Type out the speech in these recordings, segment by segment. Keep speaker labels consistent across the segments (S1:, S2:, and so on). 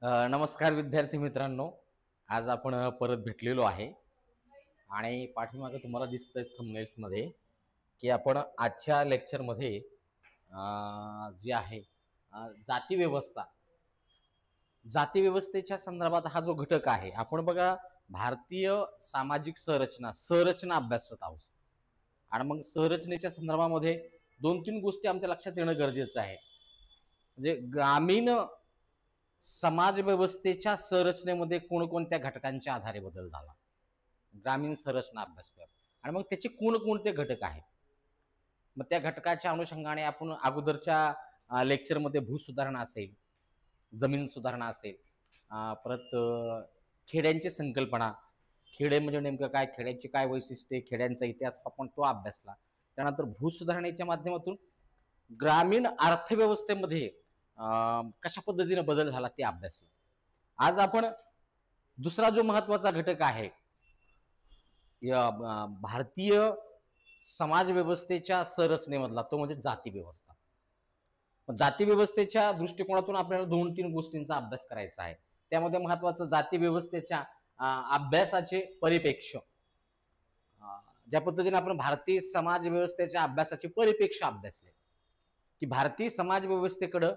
S1: नमस्कार विद्यार्थी मित्रांनो, आज आपण परत भेटलेलो आहे आणि पाठीमागे तुम्हाला दिसतंय थंबनेल्समध्ये की आपण आजच्या लेक्चरमध्ये जे आहे जाती व्यवस्था, जाती व्यवस्थेच्या संदर्भात हा जो घटक आहे, आपण बघा भारतीय सामाजिक संरचना अभ्यासत आहोत आणि मग संरचनेच्या संदर्भामध्ये 2-3 गोष्टी आमच्या लक्षात येणं गरजेचं आहे. म्हणजे ग्रामीण समाज व्यवस्थेच्या संरचनेमध्ये कोणकोणत्या घटकांच्या आधारे बदल झाला, ग्रामीण संरचना अभ्यास आणि मग त्याचे कोणकोणते घटक आहेत. मग त्या घटकाच्या अनुषंगाने आपण अगोदरच्या लेक्चरमध्ये भूसुधारणा असेल, जमीन सुधारणा असेल, परत खेड्यांची संकल्पना, खेडे म्हणजे नेमकं काय, खेड्यांची काय वैशिष्ट्ये, खेड्यांचा इतिहास आपण तो अभ्यासला. त्यानंतर भूसुधारणेच्या माध्यमातून ग्रामीण अर्थव्यवस्थेमध्ये कशा पद्धतीने बदल झाला ते अभ्यासलं. आज आपण दुसरा जो महत्वाचा घटक आहे भारतीय समाज व्यवस्थेच्या संरचनेमधला, तो म्हणजे जाती व्यवस्था. जाती व्यवस्थेच्या दृष्टिकोनातून आपल्याला 2-3 गोष्टींचा अभ्यास करायचा आहे. त्यामध्ये महत्वाचं जाती व्यवस्थेच्या अभ्यासाचे परिप्रेक्ष्य, ज्या पद्धतीने आपण भारतीय समाज व्यवस्थेच्या अभ्यासाचे परिप्रेक्ष्य अभ्यासले की भारतीय समाज व्यवस्थेकडे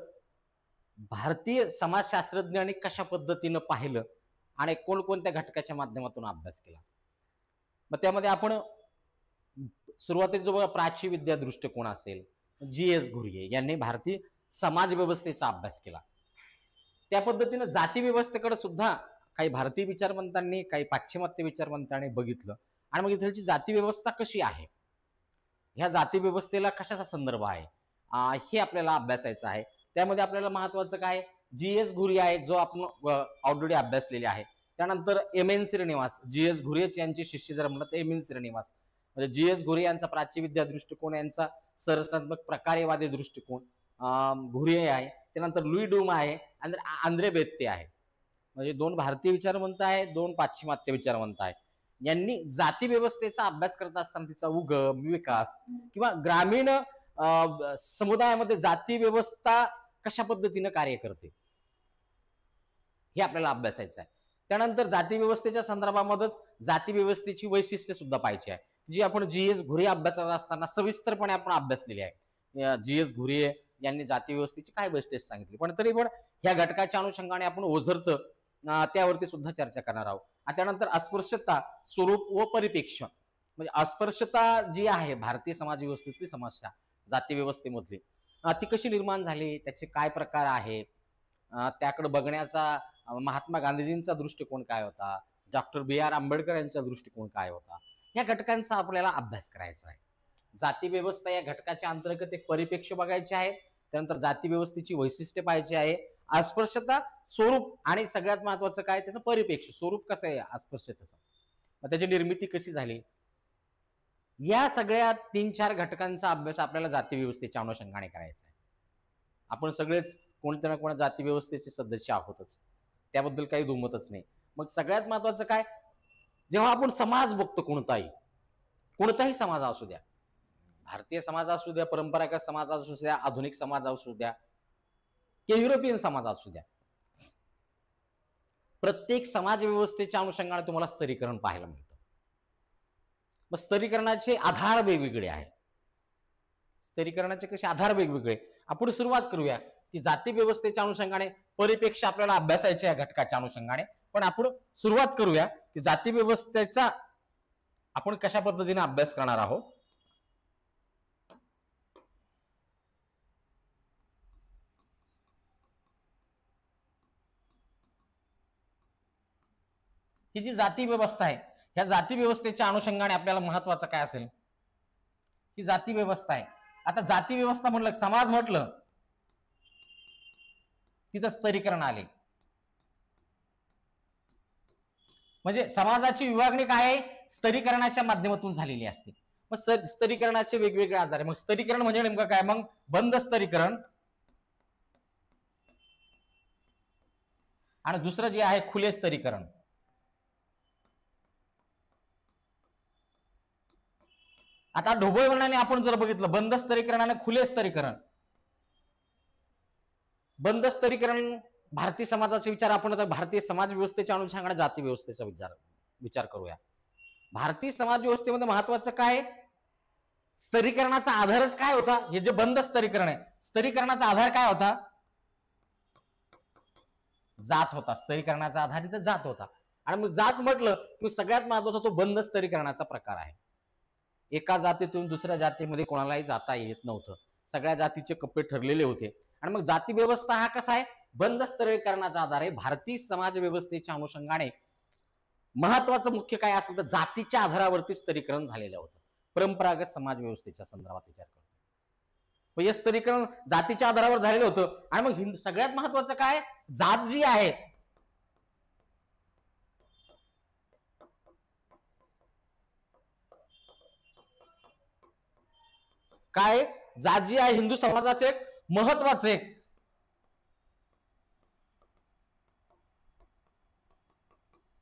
S1: भारतीय समाजशास्त्रज्ञांनी कशा पद्धतीनं पाहिलं आणि कोणकोणत्या घटकाच्या माध्यमातून अभ्यास केला. मग त्यामध्ये आपण सुरुवातीला जो प्राची विद्या दृष्टिकोन असेल, जी.एस. घुरिये यांनी भारतीय समाज व्यवस्थेचा अभ्यास केला. त्या पद्धतीनं जाती व्यवस्थेकडे सुद्धा काही भारतीय विचारवंतांनी, काही पाश्चिमात्य विचारवंतांनी बघितलं आणि मग इथलची जाती व्यवस्था कशी आहे, ह्या जाती व्यवस्थेला कशाचा संदर्भ आहे, हे आपल्याला अभ्यासायचं आहे. त्यामध्ये आपल्याला महत्वाचं काय, जी.एस. घुरिये आहे, जो आपण ऑलरेडी अभ्यासलेले आहे. त्यानंतर एम.एन. श्रीनिवास, जी.एस. घुरिये यांचे शिष्य जर म्हणलं तर एम.एन. श्रीनिवास, म्हणजे जी.एस. घुरिये यांचा प्राच्यविद्या दृष्टिकोन, यांचा संरचनात्मक प्रकार्यवादी दृष्टिकोन घुरिये आहे. त्यानंतर लुई डूम आहे आणि आंद्रे बेत्ते आहे. म्हणजे 2 भारतीय विचारवंत आहे, 2 पाश्चिमात्य विचारवंत आहे. यांनी जाती व्यवस्थेचा अभ्यास करत असताना तिचा उगम, विकास किंवा ग्रामीण समुदायामध्ये जाती व्यवस्था कशा पद्धतीने कार्य करते हे आपल्याला अभ्यासायचं आहे. त्यानंतर जाती व्यवस्थेच्या संदर्भामध्येच जाती व्यवस्थेची वैशिष्ट्ये सुद्धा पाहिजे आहे, जी आपण जी.एस. घुरिये अभ्यासत असताना सविस्तरपणे आपण अभ्यासलेली आहे. जी.एस. घुरिये यांनी जाती व्यवस्थेची काय वैशिष्ट्ये सांगितली, पण तरी पण ह्या घटकाच्या अनुषंगाने आपण ओझरतं त्यावरती सुद्धा चर्चा करणार आहोत. त्यानंतर अस्पृश्यता, स्वरूप व परिप्रेक्ष्य, म्हणजे अस्पृश्यता जी आहे भारतीय समाज व्यवस्थेतली समस्या जाती व्यवस्थेमधली, ती कशी निर्माण झाली, त्याचे काय प्रकार आहे, त्याकडे बघण्याचा महात्मा गांधीजींचा दृष्टिकोन काय होता, डॉक्टर बी.आर. आंबेडकर यांचा दृष्टिकोन काय होता, या घटकांचा आपल्याला अभ्यास करायचा आहे. जाती व्यवस्था या घटकाच्या अंतर्गत एक परिप्रेक्ष्य बघायचे आहे. त्यानंतर जाती व्यवस्थेची वैशिष्ट्ये पाहिजे आहे, अस्पृश्यता, स्वरूप आणि सगळ्यात महत्वाचं काय, त्याचं परिप्रेक्ष्य, स्वरूप कसं आहे अस्पृश्यतेचं, मग त्याची निर्मिती कशी झाली, या सगळ्या 3-4 घटकांचा अभ्यास आपल्याला जाती व्यवस्थेच्या अनुषंगाने करायचा आहे. आपण सगळेच कोणत्या ना कोणत्या जाती व्यवस्थेचे सदस्य आहोतच, त्याबद्दल काही दुमतच नाही. मग सगळ्यात महत्वाचं काय, जेव्हा आपण समाज बघतो, कोणताही समाज असू द्या, भारतीय समाज असू द्या, परंपरागत समाज असू द्या, आधुनिक समाज असू द्या किंवा युरोपियन समाज असू द्या, प्रत्येक समाज व्यवस्थेच्या अनुषंगाने तुम्हाला स्तरीकरण पाहायला मिळतं. मग स्तरीकरणाचे आधार वेगवेगळे आहेत. स्तरीकरणाचे कसे आधार वेगवेगळे, आपण सुरुवात करूया की जाती व्यवस्थेच्या अनुषंगाने परिप्रेक्ष्य आपल्याला अभ्यासायचे या घटकाच्या अनुषंगाने. पण आपण सुरुवात करूया की जाती व्यवस्थेचा आपण कशा पद्धतीने अभ्यास करणार आहोत. ही जी जाती व्यवस्था आहे, ह्या जाती व्यवस्थेच्या अनुषंगाने आपल्याला महत्वाचं काय असेल, ही जाती व्यवस्था आहे. आता जाती व्यवस्था म्हटलं, समाज म्हटलं, तिथं स्तरीकरण आले, म्हणजे समाजाची विभागणी काय आहे, स्तरीकरणाच्या माध्यमातून झालेली असते. मग स्तरीकरणाचे वेगवेगळे आधार आहे. मग स्तरीकरण म्हणजे नेमकं काय, मग बंद स्तरीकरण आणि दुसरं जे आहे खुले स्तरीकरण. आता ढोबळमानाने आपण जर बघितलं बंद स्तरीकरण आणि खुले स्तरीकरण, बंद स्तरीकरण भारतीय समाजाचे विचार आपण आता भारतीय समाज व्यवस्थेच्या अनुषंगाने जाती व्यवस्थेचा विचार करूया. भारतीय समाज व्यवस्थेमध्ये महत्वाचं काय, स्तरीकरणाचा आधारच काय होता, हे जे बंद स्तरीकरण आहे, स्तरीकरणाचा आधार काय होता, जात होता. स्तरीकरणाचा आधार इथं जात होता. आणि मग जात म्हटलं की सगळ्यात महत्वाचा तो बंद स्तरीकरणाचा प्रकार आहे. एका जातीतून दुसऱ्या जातीमध्ये कोणालाही जाता येत नव्हतं. सगळ्या जातीचे कप्पे ठरलेले होते. आणि मग जाती व्यवस्था हा कसा आहे, बंद स्तरीकरणाचा आधार आहे. भारतीय समाज व्यवस्थेच्या अनुषंगाने महत्वाचं मुख्य काय असेल तर जातीच्या आधारावरती स्तरीकरण झालेलं होतं. परंपरागत समाज व्यवस्थेच्या संदर्भात विचार करतो, हे स्तरीकरण जातीच्या आधारावर झालेलं होतं. आणि मग सगळ्यात महत्वाचं काय, जात जी आहे काय, जात जी आहे हिंदू समाजाचे एक महत्वाचे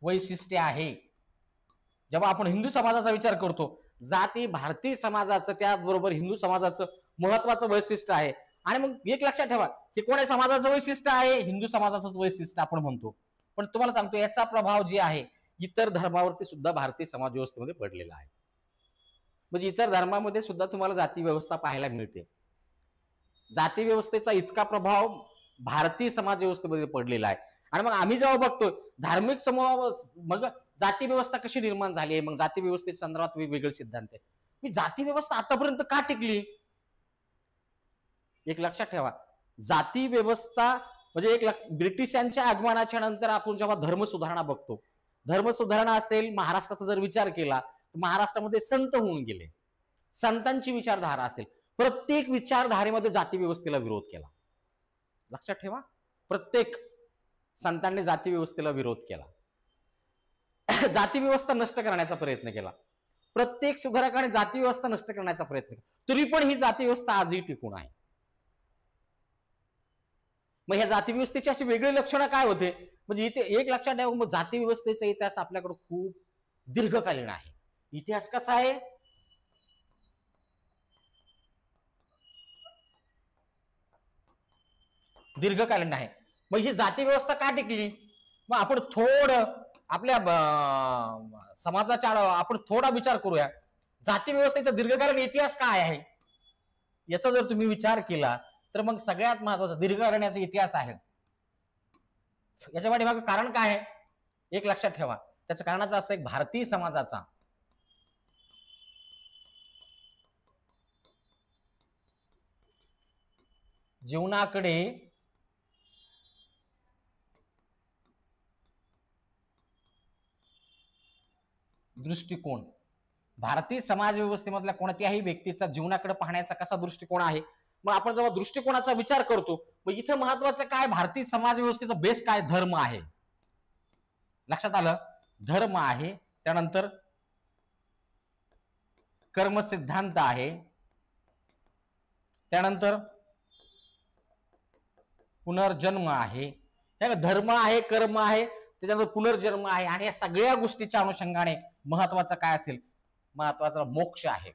S1: वैशिष्ट्य आहे. जेव्हा आपण हिंदू समाजाचा विचार करतो, जाती भारतीय समाजाचं त्याचबरोबर हिंदू समाजाचं महत्वाचं वैशिष्ट्य आहे. आणि मग एक लक्षात ठेवा, हे कोण्या समाजाचं वैशिष्ट्य आहे, हिंदू समाजाचंच वैशिष्ट्य आपण म्हणतो. पण तुम्हाला सांगतो याचा प्रभाव जे आहे इतर धर्मावरती सुद्धा भारतीय समाज व्यवस्थेमध्ये पडलेला आहे. म्हणजे इतर धर्मामध्ये सुद्धा तुम्हाला जाती व्यवस्था पाहायला मिळते. जाती व्यवस्थेचा इतका प्रभाव भारतीय समाज व्यवस्थेमध्ये पडलेला आहे. आणि मग आम्ही जेव्हा बघतो धार्मिक समूह, मग जाती व्यवस्था कशी निर्माण झाली आहे, मग जाती व्यवस्थेच्या संदर्भात वेगवेगळे सिद्धांत आहे. मी जाती व्यवस्था आतापर्यंत का टिकली, एक लक्षात ठेवा, जाती व्यवस्था म्हणजे एक ब्रिटिशांच्या आगमनाच्या नंतर आपण जेव्हा धर्म सुधारणा बघतो, धर्म सुधारणा असेल, महाराष्ट्राचा जर विचार केला तर महाराष्ट्रामध्ये संत होऊन गेले, संतांची विचारधारा असेल, प्रत्येक विचारधारेमध्ये जाती व्यवस्थेला विरोध केला. लक्षात ठेवा, प्रत्येक संतांनी जाती व्यवस्थेला विरोध केला, जाती व्यवस्था नष्ट करण्याचा प्रयत्न केला. प्रत्येक सुधारकाने जाती व्यवस्था नष्ट करण्याचा प्रयत्न केला, तरी पण ही जाती व्यवस्था आजही टिकून आहे. मग ह्या जाती व्यवस्थेची अशी वेगळी लक्षणं काय होते, म्हणजे इथे एक लक्षात ठेवा, मग जाती व्यवस्थेचा इतिहास आपल्याकडे खूप दीर्घकालीन आहे. इतिहास कसा आहे, दीर्घकालीन आहे. मग ही जाती व्यवस्था का टिकली, मग आपण थोडं आपल्या समाजाच्या आपण थोडा विचार करूया, जाती व्यवस्थेचा दीर्घकालीन इतिहास काय आहे याचा जर तुम्ही विचार केला तर मग सगळ्यात महत्वाचा दीर्घकालीन इतिहास आहे. याच्या पाठीमागे कारण काय आहे, एक लक्षात ठेवा, त्याचं कारणाचं असं एक भारतीय समाजाचा जीवनाकडे दृष्टिकोन, भारतीय समाज व्यवस्थेमधल्या कोणत्याही व्यक्तीचा जीवनाकडे पाहण्याचा कसा दृष्टिकोन आहे. मग आपण जेव्हा दृष्टिकोनाचा विचार करतो, मग इथं महत्वाचं काय, भारतीय समाज व्यवस्थेचा बेस काय, धर्म आहे. लक्षात आलं, धर्म आहे, त्यानंतर कर्म सिद्धांत आहे, त्यानंतर पुनर्जन्म आहे. धर्म आहे, कर्म आहे, त्याच्यानंतर पुनर्जन्म आहे. आणि या सगळ्या गोष्टीच्या अनुषंगाने महत्वाचं काय असेल, महत्वाचा मोक्ष आहे.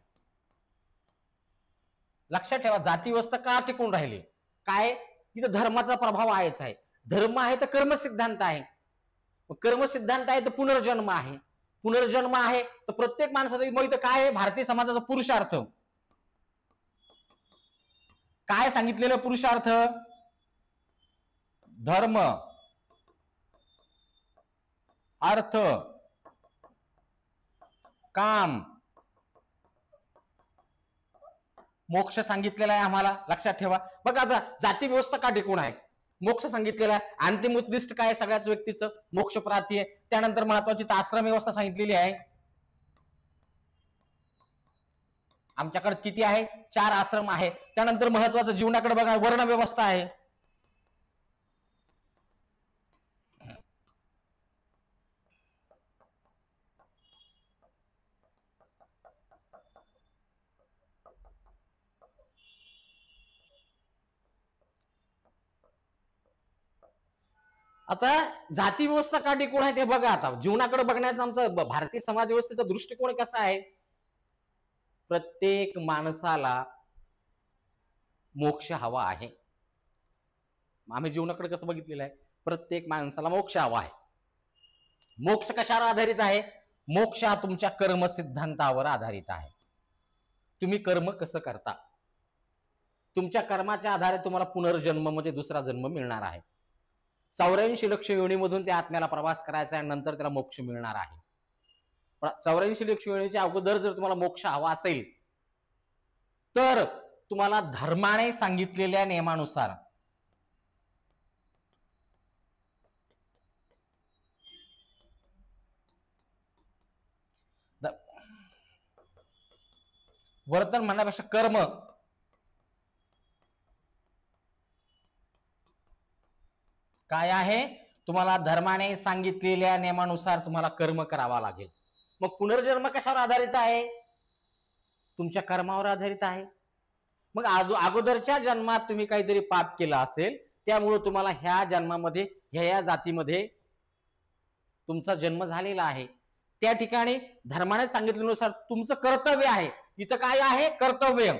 S1: लक्षात ठेवा, जाती व्यवस्था का टिकून राहिली, काय, इथं धर्माचा प्रभाव आहेच आहे. धर्म आहे तर कर्म सिद्धांत आहे, कर्म सिद्धांत आहे तर पुनर्जन्म आहे, पुनर्जन्म आहे तर प्रत्येक माणसाचा, मग इथं काय आहे, भारतीय समाजाचा पुरुषार्थ काय सांगितलेलं, पुरुषार्थ धर्म, अर्थ, काम, मोक्ष सांगितलेला आहे आम्हाला. लक्षात ठेवा, बघा आता जाती व्यवस्था का टिकून आहे, मोक्ष सांगितलेला आहे, अंतिम उद्दिष्ट काय सगळ्याच व्यक्तीचं, मोक्ष प्राप्ती आहे. त्यानंतर महत्वाची आश्रम व्यवस्था सांगितलेली आहे. आमच्याकडे किती आहे, 4 आश्रम आहे. त्यानंतर महत्वाचं जीवनाकडे बघा, वर्ण व्यवस्था आहे. आता जाती व्यवस्था का टिकून आहे ते बघा. आता जीवनाकडे बघण्याचा आमचा भारतीय समाज व्यवस्थेचा दृष्टिकोन कसा आहे, प्रत्येक माणसाला मोक्ष हवा आहे. आम्ही जीवनाकडे कसं बघितलेलं आहे, प्रत्येक माणसाला मोक्ष हवा आहे. मोक्ष कशावर आधारित आहे? मोक्ष हा तुमच्या कर्म सिद्धांतावर आधारित आहे. तुम्ही कर्म कसं करता, तुमच्या कर्माच्या आधारे तुम्हाला पुनर्जन्म म्हणजे दुसरा जन्म मिळणार आहे. 84 लक्ष योनीमधून त्या आत्म्याला प्रवास करायचा आहे, नंतर त्याला मोक्ष मिळणार आहे. 84 लक्ष योनीच्या अगोदर जर तुम्हाला मोक्ष हवा असेल तर तुम्हाला धर्माने सांगितलेल्या नियमानुसार वर्तन म्हणण्यापेक्षा कर्म, काय आहे, तुम्हाला धर्माने सांगितलेल्या नियमानुसार तुम्हाला कर्म करावा लागेल. मग पुनर्जन्म कशावर आधारित आहे? तुमच्या कर्मावर आधारित आहे. मग अगोदरच्या जन्मात तुम्ही काहीतरी पाप केलं असेल, त्यामुळे तुम्हाला ह्या जन्मामध्ये ह्या जातीमध्ये तुमचा जन्म झालेला आहे. त्या ठिकाणी धर्माने सांगितल्यानुसार तुमचं कर्तव्य आहे. इथं काय आहे? कर्तव्य.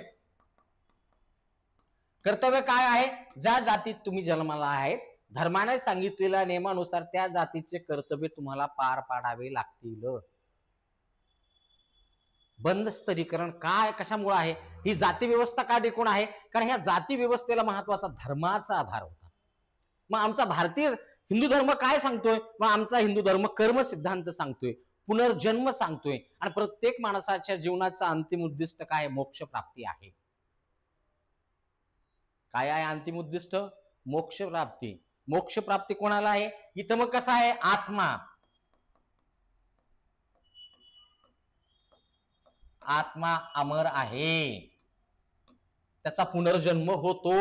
S1: कर्तव्य काय आहे? ज्या जातीत तुम्ही जन्माला आहेत, धर्माने सांगितलेल्या नियमानुसार त्या जातीचे कर्तव्य तुम्हाला पार पाडावे लागतील. बंधस्तरीकरण काय कशामुळे आहे? ही जाती व्यवस्था का टिकून आहे? कारण ह्या जाती व्यवस्थेला महत्वाचा धर्माचा आधार होता. मग आमचा भारतीय हिंदू धर्म काय सांगतोय? मग आमचा हिंदू धर्म कर्म सिद्धांत सांगतोय, पुनर्जन्म सांगतोय, आणि प्रत्येक माणसाच्या जीवनाचा अंतिम उद्दिष्ट काय? मोक्ष प्राप्ती आहे. काय आहे अंतिम उद्दिष्ट? मोक्ष प्राप्ती. मोक्ष प्राप्ती कोणाला आहे? इथं मग कसं आहे? आत्मा, आत्मा अमर आहे, त्याचा पुनर्जन्म होतो,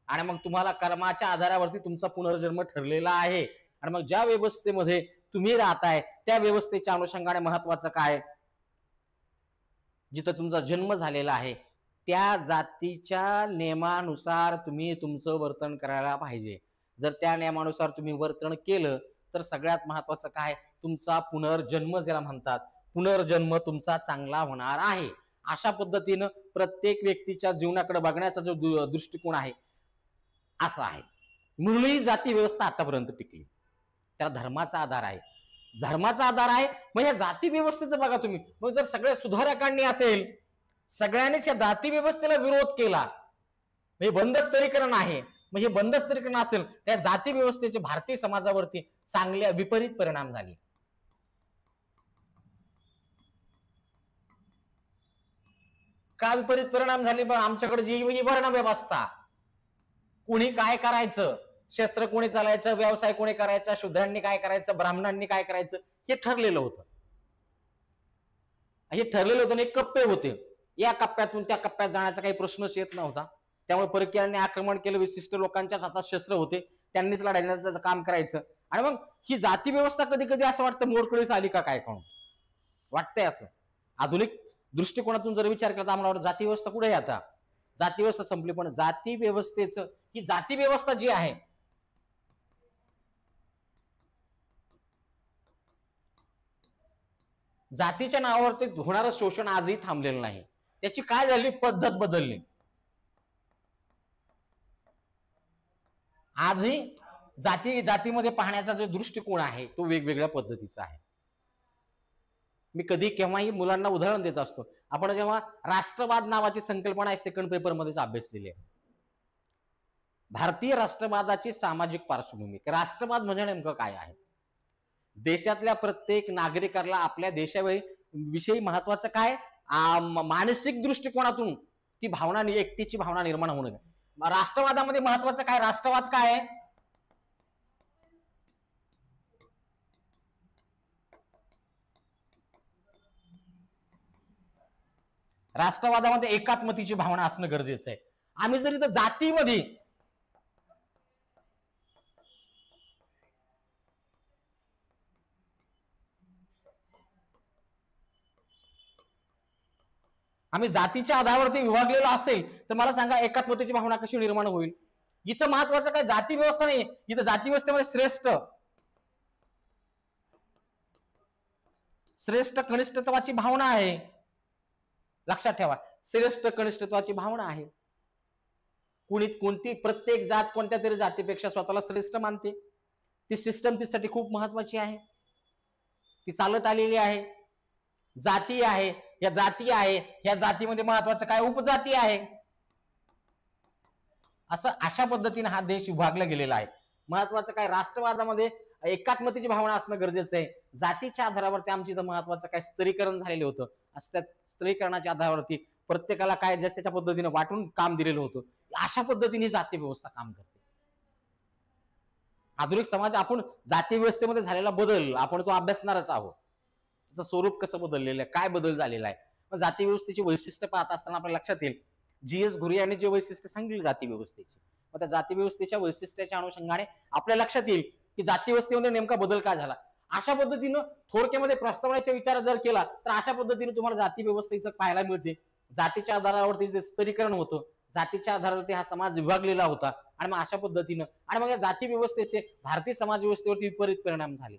S1: आणि मग तुम्हाला कर्माच्या आधारावरती तुमचा पुनर्जन्म ठरलेला आहे. आणि मग ज्या व्यवस्थेमध्ये तुम्ही राहताय त्या व्यवस्थेच्या अनुषंगाने महत्वाचं काय? जिथं तुमचा जन्म झालेला आहे त्या जातीच्या नियमानुसार तुम्ही तुमचं वर्तन करायला पाहिजे. जर त्या नियमानुसार तुम्ही वर्तन केलं तर सगळ्यात महत्वाचं काय? तुमचा पुनर्जन्म ज्याला म्हणतात, पुनर्जन्म तुमचा चांगला होणार आहे. अशा पद्धतीनं प्रत्येक व्यक्तीच्या जीवनाकडे बघण्याचा जो दृष्टिकोन आहे असा आहे. म्हणून ही जाती व्यवस्था आतापर्यंत टिकली. त्याला धर्माचा आधार आहे. धर्माचा आधार आहे. मग या जाती व्यवस्थेचं बघा तुम्ही, मग जर सगळ्या सुधारकांनी असेल, सगळ्यांनीच या जाती व्यवस्थेला विरोध केला, हे बंधस्तरीकरण आहे, मग हे बंधस्तरीकरण असेल, त्या जाती व्यवस्थेचे भारतीय समाजावरती चांगले विपरीत परिणाम झाले. का विपरीत परिणाम झाले? पण आमच्याकडे जी वर्ण व्यवस्था, कुणी काय करायचं, शस्त्र कोणी चालायचं, व्यवसाय कोणी करायचा, शूद्रांनी काय करायचं, ब्राह्मणांनी काय करायचं, हे ठरलेलं होतं. हे ठरलेलं होतं. एक कप्पे होते, या कप्प्यातून त्या कप्प्यात जाण्याचा काही प्रश्नच येत नव्हता. त्यामुळे परकीयांनी आक्रमण केलं, विशिष्ट लोकांच्या हातात शस्त्र होते, त्यांनीच लढायचं काम करायचं. आणि मग ही जाती व्यवस्था कधी कधी असं वाटतं मोडकळीस आली का काय, कोण वाटतंय असं. आधुनिक दृष्टिकोनातून जर विचार केला तर आम्हाला वाटतं जाती व्यवस्था कुठे आहे? आता जाती व्यवस्था संपली. पण जाती व्यवस्थेचं, ही जाती व्यवस्था जी आहे, जातीच्या नावावरती होणारं शोषण आजही थांबलेलं नाही. त्याची काय झाली? पद्धत बदलली. आजही जातीमध्ये पाहण्याचा जो दृष्टिकोन आहे तो वेगवेगळ्या पद्धतीचा आहे. मी कधी केव्हाही मुलांना उदाहरण देत असतो. आपण जेव्हा राष्ट्रवाद नावाची संकल्पना सेकंड पेपर मध्येच अभ्यासलेली आहे. भारतीय राष्ट्रवादाची सामाजिक पार्श्वभूमी. राष्ट्रवाद म्हणजे नेमकं काय आहे? देशातल्या प्रत्येक नागरिकाला आपल्या देशाविषयी महत्वाचं काय? मानसिक दृष्टिकोनातून ती भावना, एकतेची भावना निर्माण होणं. राष्ट्रवादामध्ये महत्वाचं काय? राष्ट्रवाद काय आहे? राष्ट्रवादामध्ये एकात्मतेची भावना असणं गरजेचं आहे. आम्ही जर इथं जातीमध्ये आम्ही जातीच्या आधारावरती विभागलेलो असेल तर मला सांगा एकात्मतेची भावना कशी निर्माण होईल? इथं महत्वाचं काय? जाती व्यवस्था नाही. इथं जाती व्यवस्थेमध्ये श्रेष्ठ कनिष्ठत्वाची भावना आहे. लक्षात ठेवा, श्रेष्ठ कनिष्ठत्वाची भावना आहे. कोणती प्रत्येक जात कोणत्या तरी जातीपेक्षा स्वतःला श्रेष्ठ मानते. ती सिस्टम तिच्यासाठी खूप महत्वाची आहे, ती चालत आलेली आहे. जाती आहे, या जाती आहे, या जातीमध्ये महत्वाचं काय उपजाती आहे. असं अशा पद्धतीने हा देश विभागला गेलेला आहे. महत्वाचं काय राष्ट्रवादामध्ये एकात्मतेची भावना असणं गरजेचं आहे. जातीच्या आधारावरती आमची इथं महत्वाचं काय स्तरीकरण झालेलं होतं. असं त्या स्तरीकरणाच्या आधारावरती प्रत्येकाला काय जास्त त्याच्या पद्धतीने वाटून काम दिलेलं होतं. अशा पद्धतीने जाती व्यवस्था काम करते. आधुनिक समाज आपण जाती व्यवस्थेमध्ये झालेला बदल आपण तो अभ्यासणारच आहोत. त्याचं स्वरूप कसं बदललेलं आहे, काय बदल झालेला आहे. जाती व्यवस्थेची वैशिष्ट्य पाहत असताना आपल्या लक्षात येईल जी.एस. घुरे यांनी जे वैशिष्ट्य सांगितली जाती व्यवस्थेची, मग त्या जाती व्यवस्थेच्या वैशिष्ट्याच्या अनुषंगाने आपल्या लक्षात येईल की जाती व्यवस्थेमध्ये नेमका बदल काय झाला. अशा पद्धतीनं थोडक्यामध्ये प्रस्तावनेचा विचार जर केला तर अशा पद्धतीने तुम्हाला जाती व्यवस्था इथं पाहायला मिळते. जातीच्या आधारावरती जे स्तरीकरण होतं, जातीच्या आधारावरती हा समाज विभागलेला होता आणि मग अशा पद्धतीनं आणि मग या जाती व्यवस्थेचे भारतीय समाज व्यवस्थेवरती विपरीत परिणाम झाले.